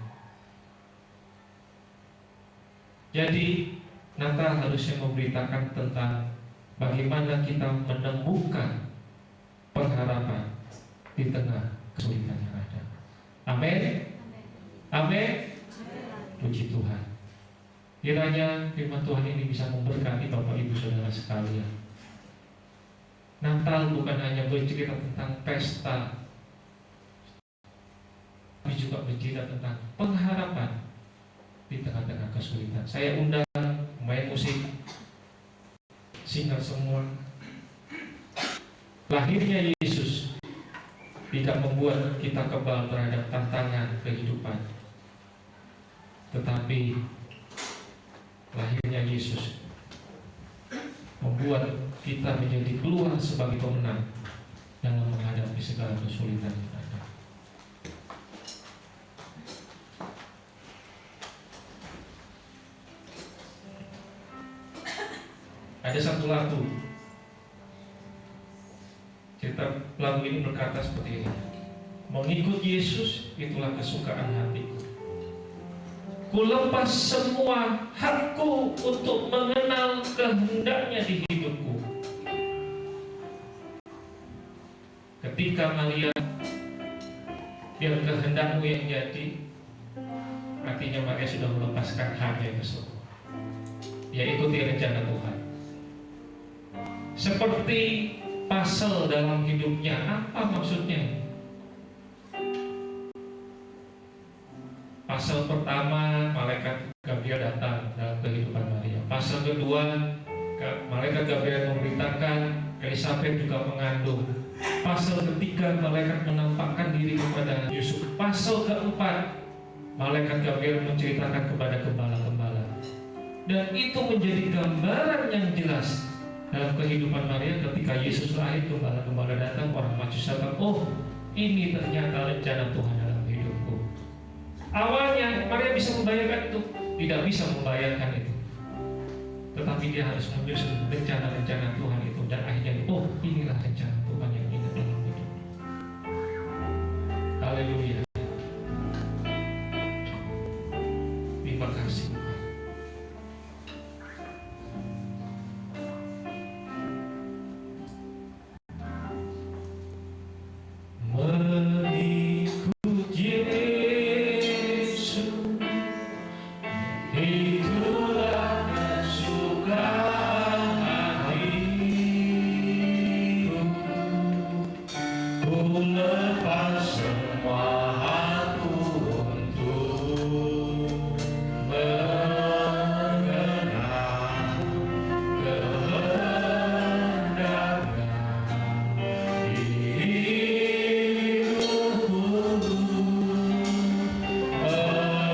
Jadi Natal harusnya memberitakan tentang bagaimana kita menemukan pengharapan di tengah kesulitan yang ada. Amin. Amin. Puji Tuhan. Kiranya firman Tuhan ini bisa memberkati Bapak Ibu Saudara sekalian. Natal bukan hanya bercerita tentang pesta, tapi juga bercerita tentang pengharapan di tengah-tengah kesulitan. Saya undang pemain musik, singer semua. Lahirnya Yesus tidak membuat kita kebal terhadap tantangan kehidupan, tetapi lahirnya Yesus membuat kita menjadi keluar sebagai pemenang dalam menghadapi segala kesulitan yang ada. Ada satu lagu, cerita lagu ini berkata seperti ini: mengikut Yesus itulah kesukaan hatiku. Ku lepas semua hakku untuk mengenal kehendaknya di hidupku. Ketika Maria, biar kehendakmu yang jadi, artinya Maria sudah melepaskan haknya ke semua. Dia ikuti rencana Tuhan. Seperti puzzle dalam hidupnya. Apa maksudnya? Pasal pertama, malaikat Gabriel datang dalam kehidupan Maria. Pasal kedua, malaikat Gabriel memberitakan Elisabeth juga mengandung. Pasal ketiga, malaikat menampakkan diri kepada Yusuf. Pasal keempat, malaikat Gabriel menceritakan kepada gembala-gembala. Dan itu menjadi gambaran yang jelas dalam kehidupan Maria ketika Yesus lahir. Gembala-gembala datang, orang Majus datang. Oh, ini ternyata rencana Tuhan dalam hidupku. Awalnya Maria bisa membayangkan itu, tidak bisa membayangkan itu. Tetapi dia harus menyusun rencana-rencana Tuhan itu, dan akhirnya, oh inilah rencana Tuhan yang indah dalam hidup. Haleluya. Terima kasih Tuhan. Mengikut Yesus, itulah kesukaan hatiku. Ku lepas semua aku untuk mengenal kehendak hidupku.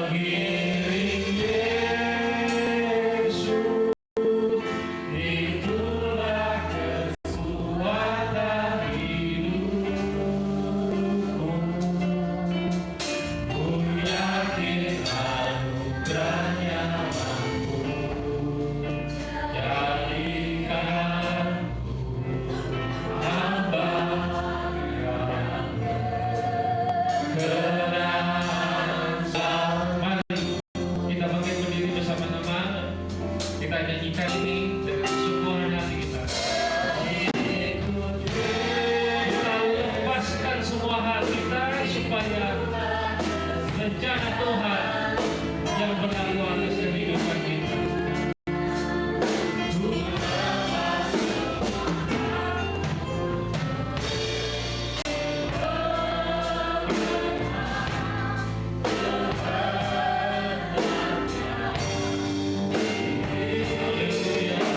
Mengiring Yesus, itulah kekuatan hidupku. Ku yakin anugerahnya mampu jadikanku hamba yang berkenan. Mari kita bangkit berdiri bersama-sama. Kita nyanyikan ini dengan kesyukuran hati kita. Kita lepaskan semua hal kita supaya rencana Tuhan yang berlalu atas kehidupan kita. Haleluya.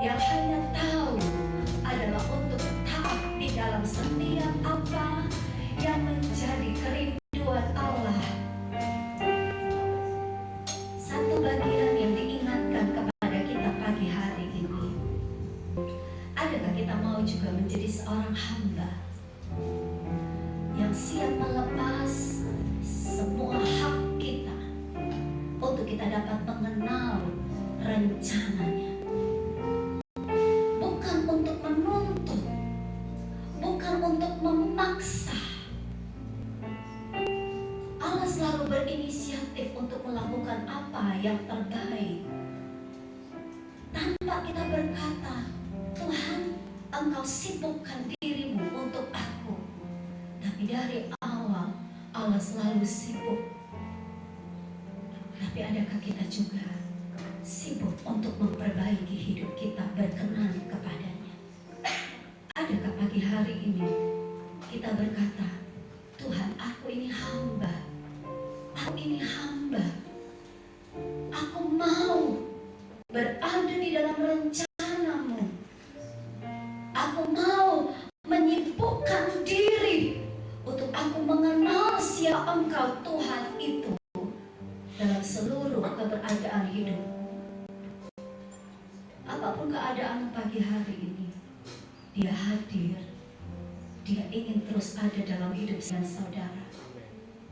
yang hanya tahu adalah untuk taat di dalam setiap apa yang menjadi kerinduan Allah. Satu bagian yang diingatkan kepada kita pagi hari ini, adakah kita mau juga menjadi seorang hamba yang siap melepas semua hak kita untuk kita dapat mengenal rencananya, bukan untuk menuntut, bukan untuk memaksa. Allah selalu berinisiatif untuk melakukan apa yang terbaik tanpa kita berkata, Tuhan, Engkau sibukkan dirimu untuk aku. Tapi dari awal Allah selalu sibuk. Tapi adakah kita juga sibuk untuk memperbaiki hidup kita berkenan kepadanya? Adakah pagi hari ini kita berkata, Tuhan, aku ini hamba, aku ini hamba, aku mau berada di dalam rencana-Mu, aku mau menyibukkan diri untuk aku mengenal siapa Engkau Tuhan itu dalam seluruh keberadaan hidup. Apapun keadaan pagi hari ini, Dia hadir. Dia ingin terus ada dalam hidup saudara.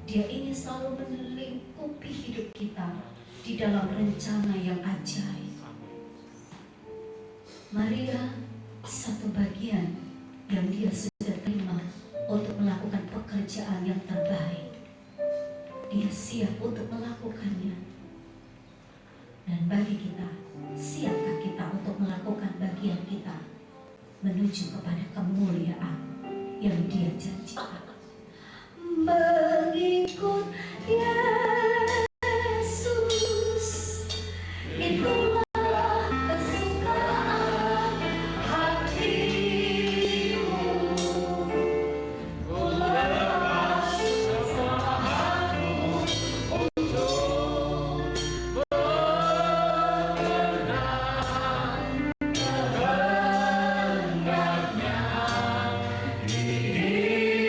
Dia ingin selalu melingkupi hidup kita di dalam rencana yang ajaib. Maria, satu bagian yang dia sudah terima untuk melakukan pekerjaan yang terbaik. Dia siap untuk melakukannya. Dan bagi kita, siapkah kita untuk melakukan bagian kita menuju kepada kemuliaan yang Dia janjikan? Mengikut Yesus, itulah kesukaan hatimu. Ku lepas semua hakku untuk berkenan kehendaknya di hidupku.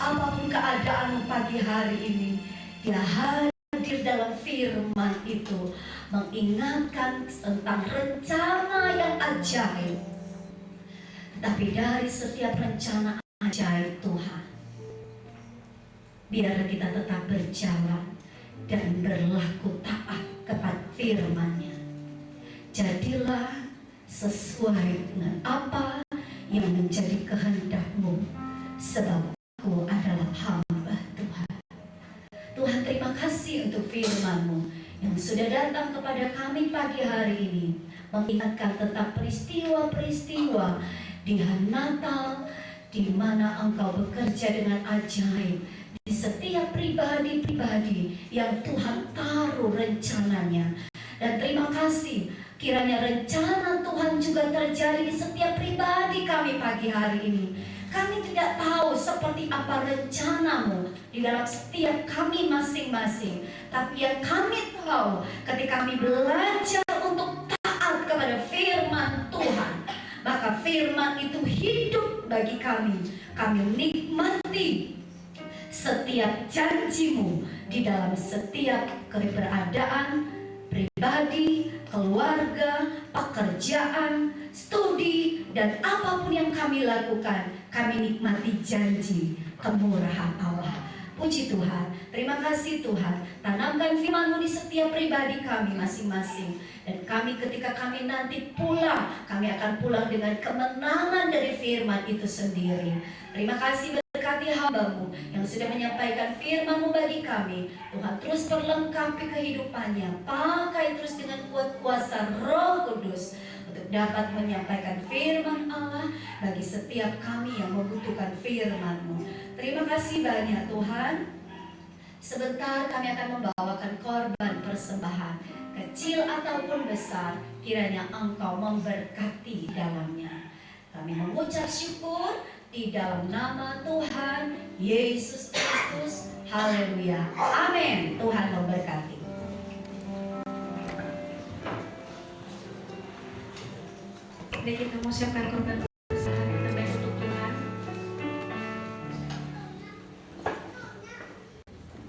Apapun keadaan pagi hari ini, Dia hadir dalam firman itu mengingatkan tentang rencana yang ajaib. Tapi dari setiap rencana ajaib Tuhan, biar kita tetap berjalan dan berlaku taat kepada firman-Nya. Jadilah sesuai dengan apa yang menjadi kehendak-Mu, sebab aku adalah hamba Tuhan. Tuhan, terima kasih untuk firman-Mu yang sudah datang kepada kami pagi hari ini, mengingatkan tentang peristiwa-peristiwa di hari Natal, di mana Engkau bekerja dengan ajaib di setiap pribadi-pribadi yang Tuhan taruh rencananya. Dan terima kasih, kiranya rencana Tuhan juga terjadi di setiap pribadi kami pagi hari ini. Kami tidak tahu seperti apa rencana-Mu di dalam setiap kami masing-masing. Tapi yang kami tahu, ketika kami belajar untuk taat kepada firman Tuhan, maka firman itu hidup bagi kami. Kami nikmati setiap janji-Mu di dalam setiap keberadaan pribadi, keluarga, pekerjaan, studi, dan apapun yang kami lakukan. Kami nikmati janji kemurahan Allah. Puji Tuhan, terima kasih Tuhan. Tanamkan firman-Mu di setiap pribadi kami masing-masing. Dan kami ketika kami nanti pulang, kami akan pulang dengan kemenangan dari firman itu sendiri. Terima kasih, berkati hamba-Mu yang sudah menyampaikan firman-Mu bagi kami. Tuhan, terus perlengkapi kehidupannya. Pakai terus dengan kuat kuasa Roh Kudus untuk dapat menyampaikan firman Allah bagi setiap kami yang membutuhkan firman-Mu. Terima kasih banyak Tuhan. Sebentar kami akan membawakan korban persembahan, kecil ataupun besar, kiranya Engkau memberkati dalamnya. Kami mengucap syukur di dalam nama Tuhan Yesus Kristus. Haleluya. Amin. Tuhan memberkati. Mari kita mau siapkan korban persembahan yang terbaik untuk Tuhan.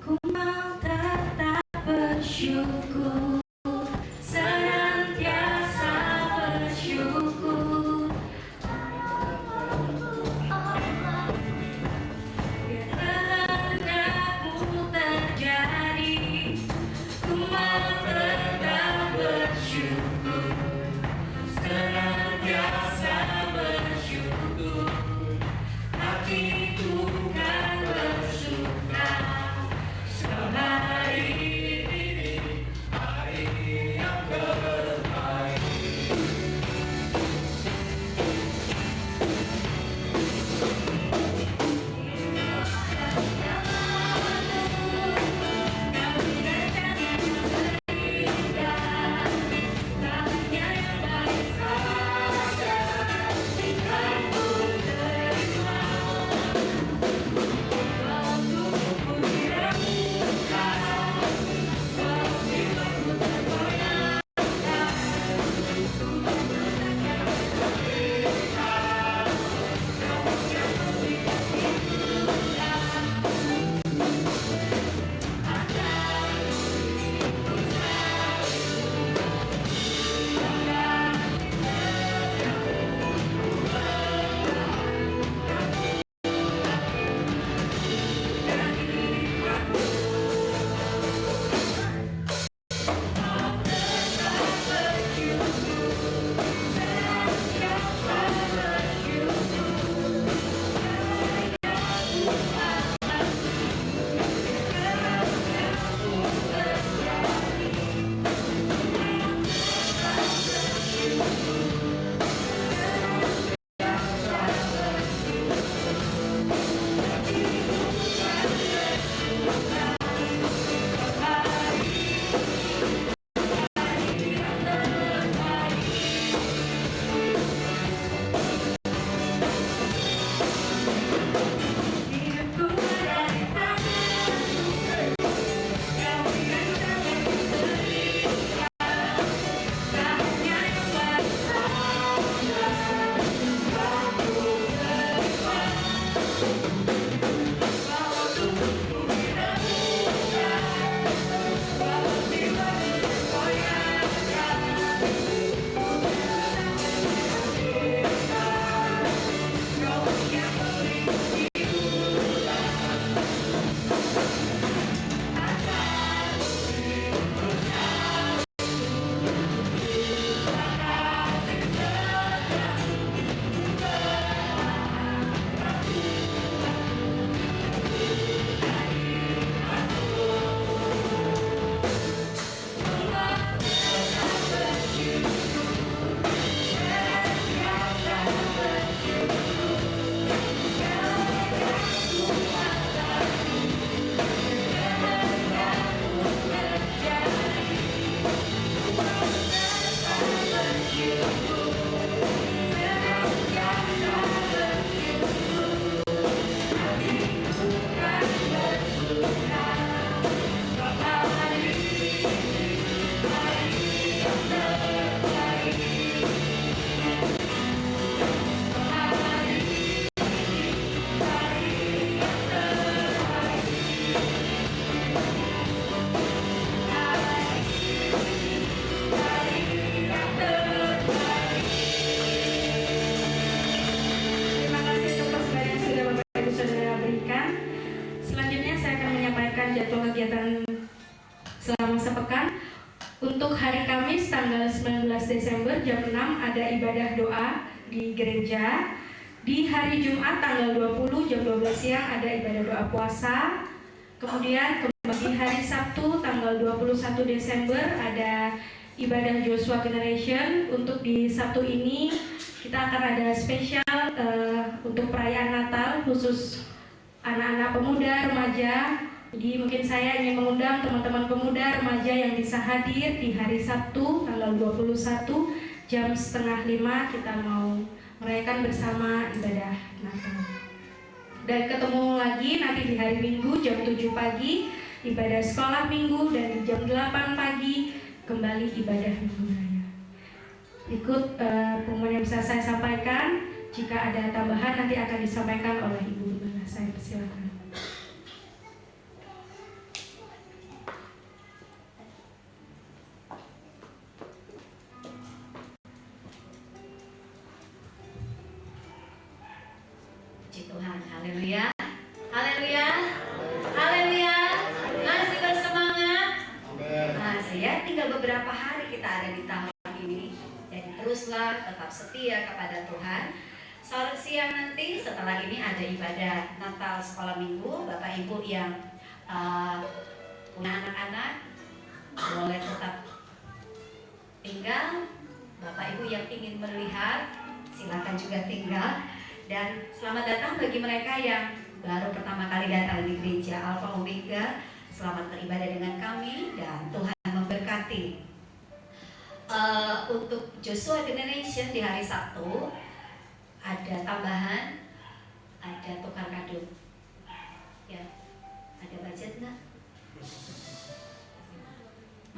Ku mau tetap bersyukur, senantiasa bersyukur. Biar kehendak-Mu terjadi, ku mau tetap bersyukur, senantiasa bersyukur. Hatiku kan bersuka selama hari ini, hari yang terbaik. Kau jadwal kegiatan selama sepekan. Untuk hari Kamis tanggal 19 Desember jam 6 ada ibadah doa di gereja. Di hari Jumat tanggal 20 jam 12 siang ada ibadah doa puasa. Kemudian di hari Sabtu tanggal 21 Desember ada ibadah Joshua Generation. Untuk di Sabtu ini kita akan ada spesial untuk perayaan Natal khusus anak-anak pemuda, remaja. Jadi mungkin saya ingin mengundang teman-teman pemuda, remaja yang bisa hadir di hari Sabtu tanggal 21 jam 4:30 kita mau merayakan bersama ibadah Natal. Dan ketemu lagi nanti di hari Minggu jam 7 pagi ibadah sekolah minggu, dan di jam 8 pagi kembali ibadah minggu raya. Ikut pengumuman yang bisa saya sampaikan. Jika ada tambahan nanti akan disampaikan oleh Ibu Gembala. Saya persilakan. Puji Tuhan, haleluya, haleluya, haleluya. Masih bersemangat? Masih ya, tinggal beberapa hari kita ada di tahun ini. Jadi teruslah tetap setia kepada Tuhan. Sore siang nanti setelah ini ada ibadah Natal sekolah minggu. Bapak Ibu yang punya anak-anak boleh tetap tinggal. Bapak Ibu yang ingin melihat silakan juga tinggal. Dan selamat datang bagi mereka yang baru pertama kali datang di gereja Alpha Omega. Selamat beribadah dengan kami dan Tuhan memberkati. Untuk Joshua Generation di hari Sabtu ada tambahan, ada tukar kado. Ya, ada budget nggak?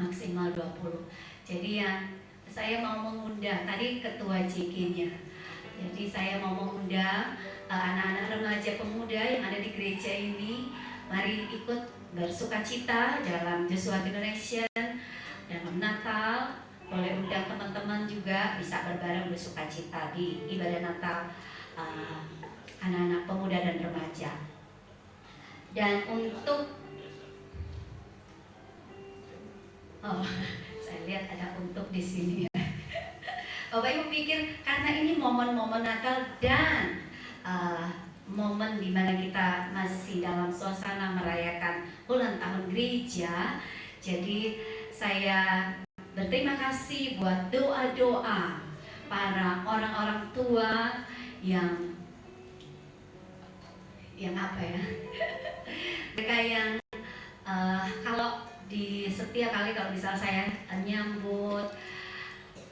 Maksimal 20. Jadi yang saya mau mengundang tadi ketua JG-nya. Jadi saya mau mengundang anak-anak remaja pemuda yang ada di gereja ini, mari ikut bersukacita dalam Joshua Generation, dalam Natal. Boleh undang teman-teman juga bisa berbareng bersukacita di ibadah Natal anak-anak pemuda dan remaja. Dan untuk saya lihat ada untuk di sini. Bapak Ibu pikir karena ini momen-momen Natal dan momen di mana kita masih dalam suasana merayakan ulang tahun gereja, jadi saya berterima kasih buat doa-doa para orang-orang tua yang apa ya? Mereka yang kalau di setiap kali kalau misal saya nyambut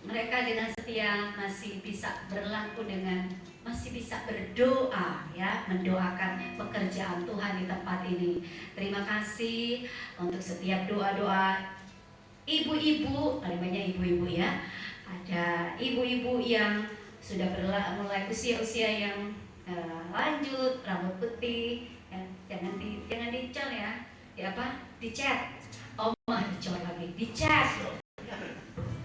mereka dengan setia masih bisa berlaku dengan masih bisa berdoa ya, mendoakan pekerjaan Tuhan di tempat ini. Terima kasih untuk setiap doa-doa ibu-ibu, paling banyak ibu-ibu ya. Ada ibu-ibu yang sudah mulai usia-usia yang lanjut, rambut putih, ya, jangan dicol ya, dicat. Mah dicol lagi, dicat.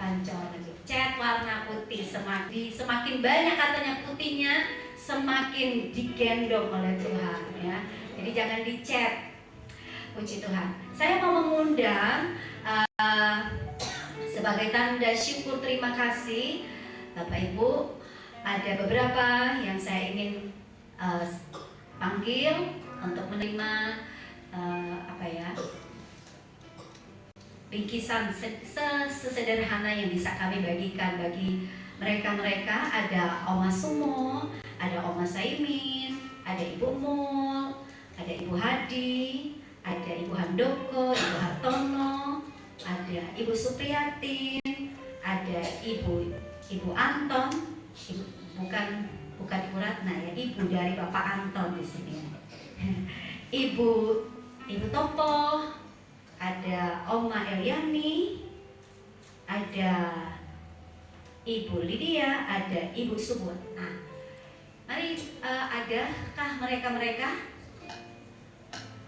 Pancol lagi. Cat warna putih, semakin banyak katanya putihnya, semakin digendong oleh Tuhan ya. Jadi jangan dicat. Puji Tuhan. Saya mau mengundang sebagai tanda syukur terima kasih Bapak Ibu, ada beberapa yang saya ingin panggil untuk menerima bingkisan sesederhana yang bisa kami bagikan bagi mereka-mereka. Ada Oma Sumo, ada Oma Saimin, ada Ibu Mul, ada Ibu Hadi, ada Ibu Handoko, Ibu Hartono, ada Ibu Supriyatin, ada Ibu Anton, bukan Ibu Ratna ya, Ibu dari Bapak Anton di sini. Ibu Topo, ada Oma Eliani, ada Ibu Lydia, ada Ibu Subut. Nah, mari adakah mereka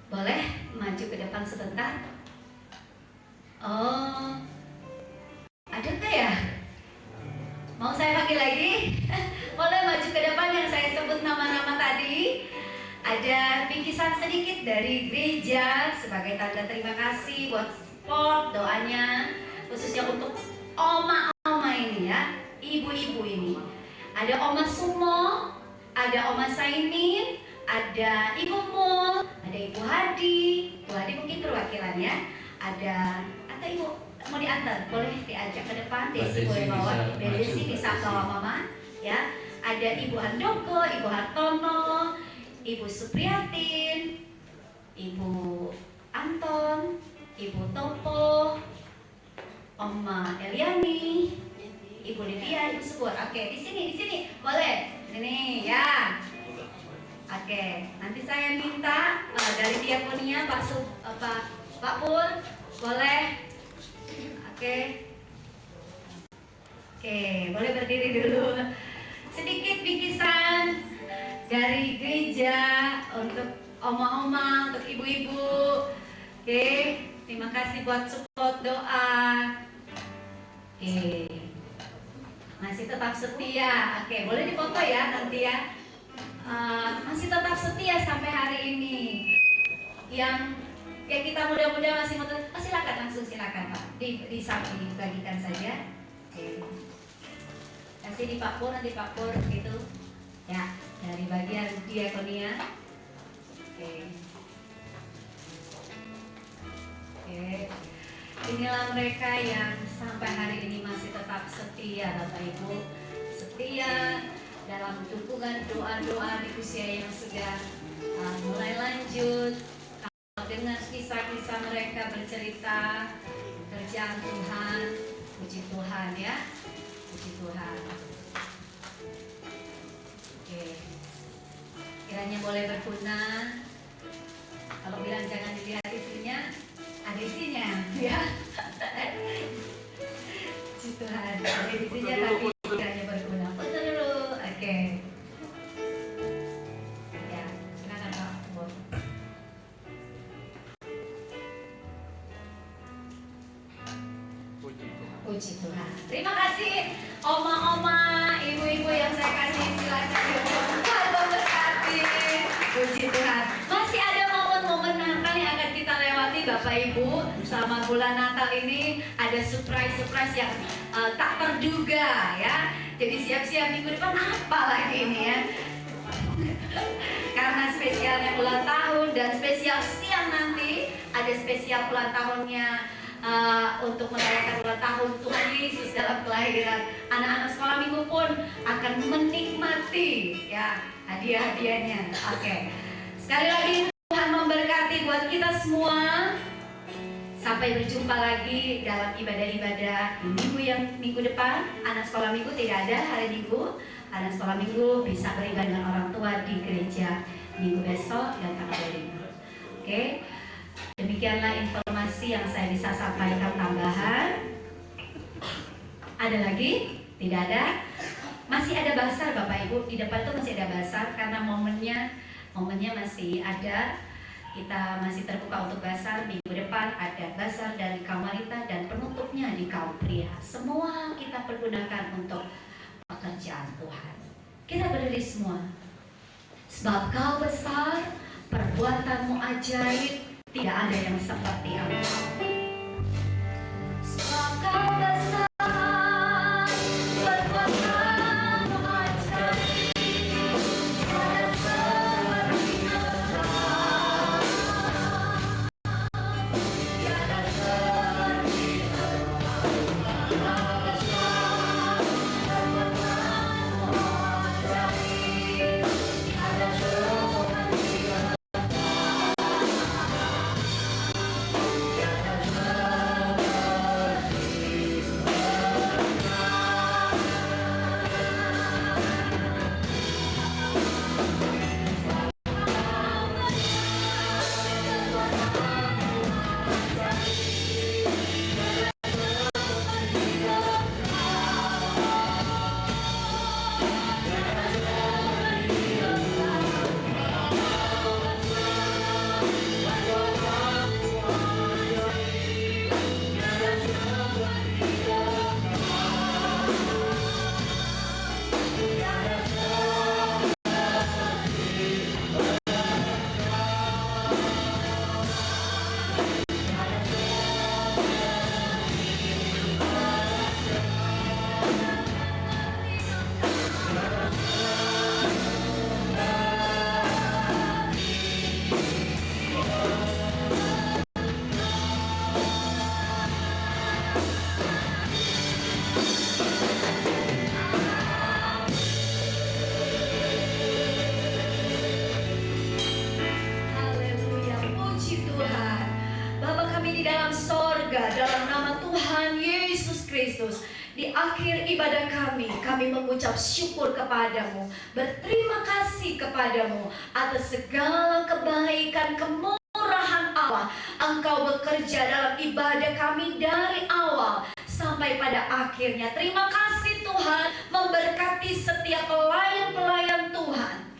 boleh maju ke depan sebentar? Oh, adakah ya? Mau saya panggil lagi? Boleh maju ke depan yang saya sebut nama-nama tadi. Ada bingkisan sedikit dari gereja sebagai tanda terima kasih buat support doanya, khususnya untuk oma-oma ini ya, ibu-ibu ini. Ada Oma Sumo, ada Oma Sainin, ada Ibu Mul, ada Ibu Hadi. Ibu Hadi mungkin perwakilannya. Ada Ibu mau diantar, boleh diajak ke depan. Desi boleh bawa, Desi bisa bawa mama ya. Ada Ibu Handoko, Ibu Hartono, Ibu Supriyatin, Ibu Anton, Ibu Topo, Oma Eliani, Ibu Lydia, Ibu Subur. Oke, di sini boleh. Ini ya. Oke, nanti saya minta dari diakonia Pak Pur, boleh. Oke, boleh berdiri dulu. Sedikit bingkisan dari gereja untuk oma-oma, untuk ibu-ibu. Oke, terima kasih buat support doa. Oke, masih tetap setia. Oke, boleh dipoto ya nanti ya. Masih tetap setia sampai hari ini. Yang kita muda-muda masih mau silakan, langsung silakan Pak. Dibagikan saja. Oke. Kasih di Pak Pur, nanti Pak Pur gitu. Ya, dari bagian diakonia. Oke. Inilah mereka yang sampai hari ini masih tetap setia Bapak Ibu. Setia dalam dukungan doa-doa di usia yang sudah mulai lanjut. Dengan kisah-kisah mereka bercerita kerjaan Tuhan, puji Tuhan ya, puji Tuhan. Oke, kiranya boleh berguna. Kalau bilang jangan dilihat isinya, ada isinya ya. Puji Tuhan, ada isinya tapi kiranya berguna. Foto dulu, oke. Ya, silakan Pak. Puji Tuhan. Terima kasih oma-oma, ibu-ibu yang saya kasih, silakan Tuhan memberkati. Puji Tuhan. Masih ada momen-momen Natal yang akan kita lewati Bapak Ibu. Selama bulan Natal ini ada surprise-surprise yang tak terduga ya. Jadi siap-siap minggu depan apa lagi ini ya. Karena spesialnya ulang tahun dan spesial siang nanti ada spesial ulang tahunnya untuk merayakan ulang tahun Tuhan Yesus dalam kelahiran. Anak-anak sekolah minggu pun akan menikmati ya hadiah-hadiahnya. Oke. Sekali lagi Tuhan memberkati buat kita semua. Sampai berjumpa lagi dalam ibadah-ibadah minggu depan. Anak sekolah minggu tidak ada hari Minggu. Anak sekolah minggu bisa beribadah dengan orang tua di gereja minggu besok dan tanggal 5. Oke. Demikianlah informasi yang saya bisa sampaikan tambahan. Ada lagi? Tidak ada? Masih ada basar Bapak Ibu. Di depan itu masih ada basar karena momennya masih ada. Kita masih terbuka untuk basar. Minggu depan ada basar dari kaum wanita dan penutupnya di kaum pria. Semua kita pergunakan untuk pekerjaan Tuhan. Kita berdiri semua. Sebab Kau besar, perbuatanmu ajaib. Tidak ada yang seperti Engkau. Sebab Kau besar, perbuatanmu ajaib. Tiada seperti Engkau. Tiada seperti Engkau. Kau besar, perbuatanmu ajaib. Tiada seperti Engkau. Tiada seperti di akhir ibadah kami mengucap syukur kepadamu, berterima kasih kepadamu atas segala kebaikan, kemurahan Allah. Engkau bekerja dalam ibadah kami dari awal sampai pada akhirnya. Terima kasih Tuhan, memberkati setiap pelayan-pelayan Tuhan.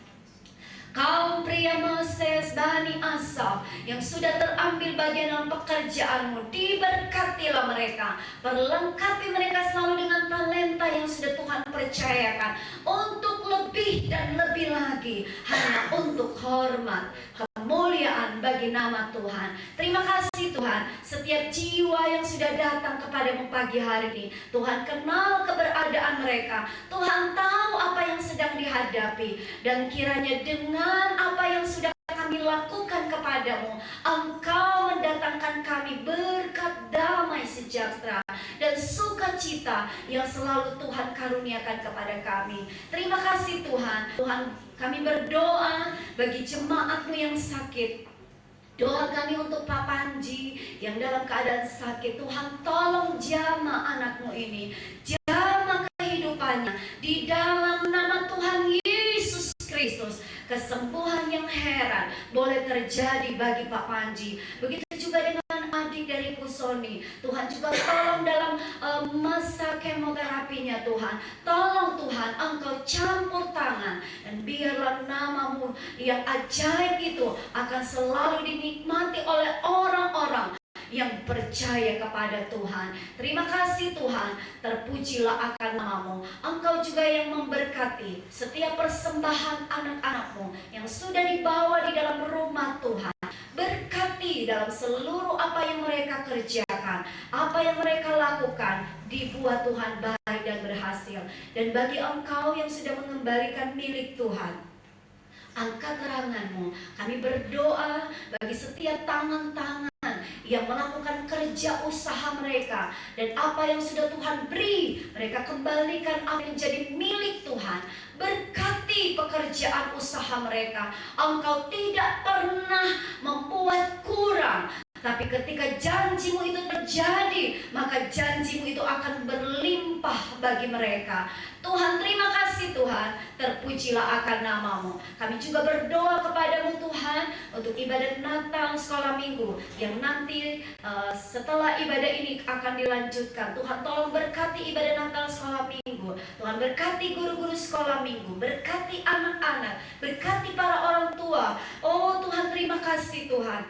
Kaum pria Moses, Bani Asaf yang sudah terambil bagian dalam pekerjaanmu, diberkatilah mereka, perlengkapi mereka selalu dengan talenta yang sudah Tuhan percayakan untuk lebih dan lebih lagi, hanya untuk hormat, kemuliaan bagi nama Tuhan. Terima kasih Tuhan, setiap jiwa yang sudah datang kepadamu pagi hari ini, Tuhan kenal keberadaan mereka, Tuhan tahu apa yang sedang dihadapi, dan kiranya dengan apa yang sudah kami lakukan kepadamu, Engkau mendatangkan kami berkat damai sejahtera dan sukacita yang selalu Tuhan karuniakan kepada kami. Terima kasih Tuhan. Tuhan, kami berdoa bagi jemaat-Mu yang sakit. Doa kami untuk Pak Panji yang dalam keadaan sakit. Tuhan, tolong jamah anak-Mu ini, jamah kehidupannya di dalam nama Tuhan Yesus Kristus. Kesembuhan yang heran boleh terjadi bagi Pak Panji. Begitu juga dengan adik dari Pusoni. Tuhan juga tolong dalam masa kemoterapinya Tuhan. Tolong Tuhan, Engkau campur tangan. Dan biarlah nama-Mu yang ajaib itu akan selalu dinikmati oleh orang-orang yang percaya kepada Tuhan. Terima kasih Tuhan, terpujilah akan nama-Mu. Engkau juga yang memberkati setiap persembahan anak-anak-Mu yang sudah dibawa di dalam rumah Tuhan. Berkati dalam seluruh apa yang mereka kerjakan, apa yang mereka lakukan, dibuat Tuhan baik dan berhasil. Dan bagi Engkau yang sudah mengembalikan milik Tuhan, angkat tangan-Mu. Kami berdoa bagi setiap tangan-tangan yang melakukan kerja usaha mereka, dan apa yang sudah Tuhan beri, mereka kembalikan apa yang menjadi milik Tuhan. Berkati pekerjaan usaha mereka. Engkau tidak pernah membuat kurang, tapi ketika janji-Mu itu terjadi, maka janji-Mu itu akan berlimpah bagi mereka. Tuhan, terima kasih Tuhan, terpujilah akan nama-Mu. Kami juga berdoa kepadamu Tuhan untuk ibadat Natal sekolah minggu yang nanti setelah ibadah ini akan dilanjutkan. Tuhan, tolong berkati ibadah Natal sekolah minggu. Tuhan, berkati guru-guru sekolah minggu, berkati anak-anak, berkati para orang tua. Oh Tuhan, terima kasih Tuhan.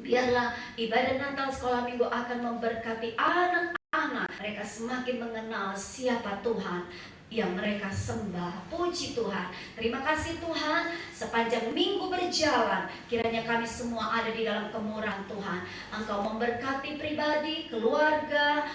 Biarlah ibadah Natal sekolah minggu akan memberkati anak-anak. Mereka semakin mengenal siapa Tuhan yang mereka sembah. Puji Tuhan. Terima kasih Tuhan. Sepanjang minggu berjalan, kiranya kami semua ada di dalam kemurahan Tuhan. Engkau memberkati pribadi, keluarga,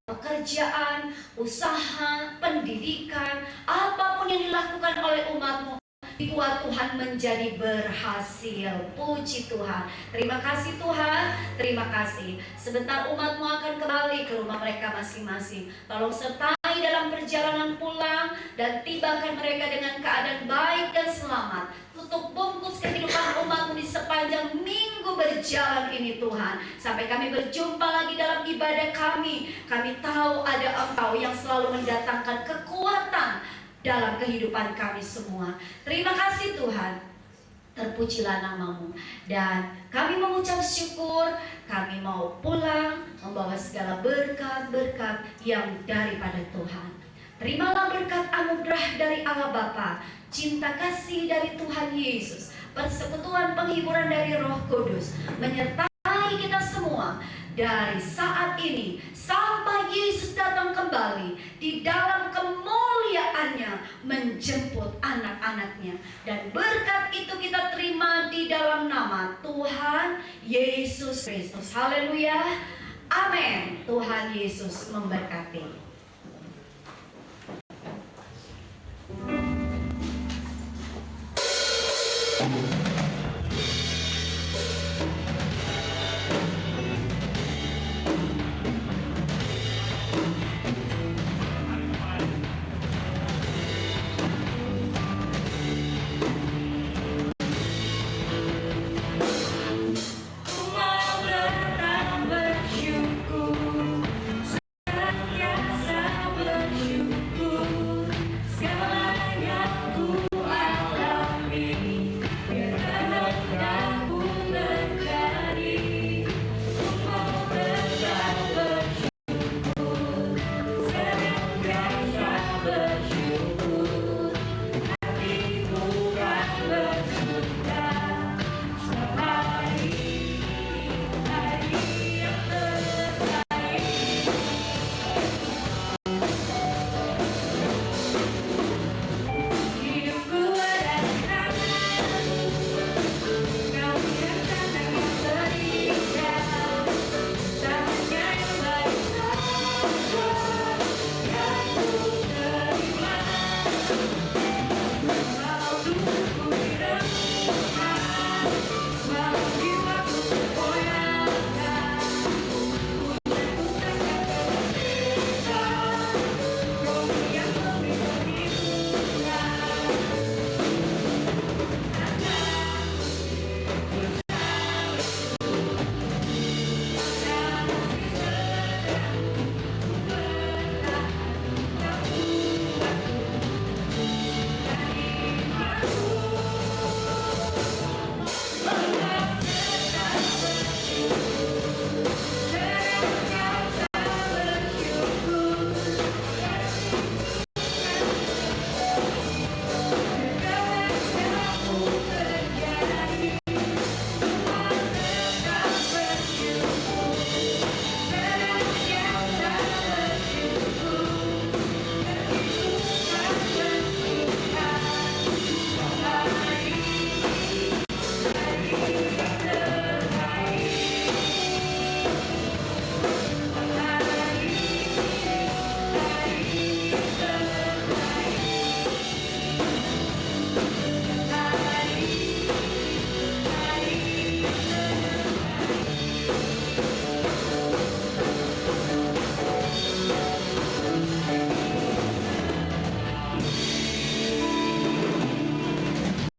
pekerjaan, usaha, pendidikan, apapun yang dilakukan oleh umat-Mu, dibuat Tuhan menjadi berhasil. Puji Tuhan. Terima kasih Tuhan. Terima kasih. Sebentar umat-Mu akan kembali ke rumah mereka masing-masing. Tolong sertai dalam perjalanan pulang, dan tibakan mereka dengan keadaan baik dan selamat. Tutup bungkus kehidupan umat-Mu di sepanjang minggu berjalan ini Tuhan. Sampai kami berjumpa lagi dalam ibadah kami. Kami tahu ada Engkau yang selalu mendatangkan kekuatan dalam kehidupan kami semua. Terima kasih Tuhan. Terpujilah nama-Mu. Dan kami mengucap syukur. Kami mau pulang membawa segala berkat-berkat yang daripada Tuhan. Terimalah berkat anugerah dari Allah Bapa, cinta kasih dari Tuhan Yesus, persekutuan penghiburan dari Roh Kudus menyertai kita semua dari saat ini sampai Yesus datang kembali di dalam kemuliaannya menjemput anak-anaknya. Dan berkat itu kita terima di dalam nama Tuhan Yesus Kristus. Haleluya. Amin. Tuhan Yesus memberkati.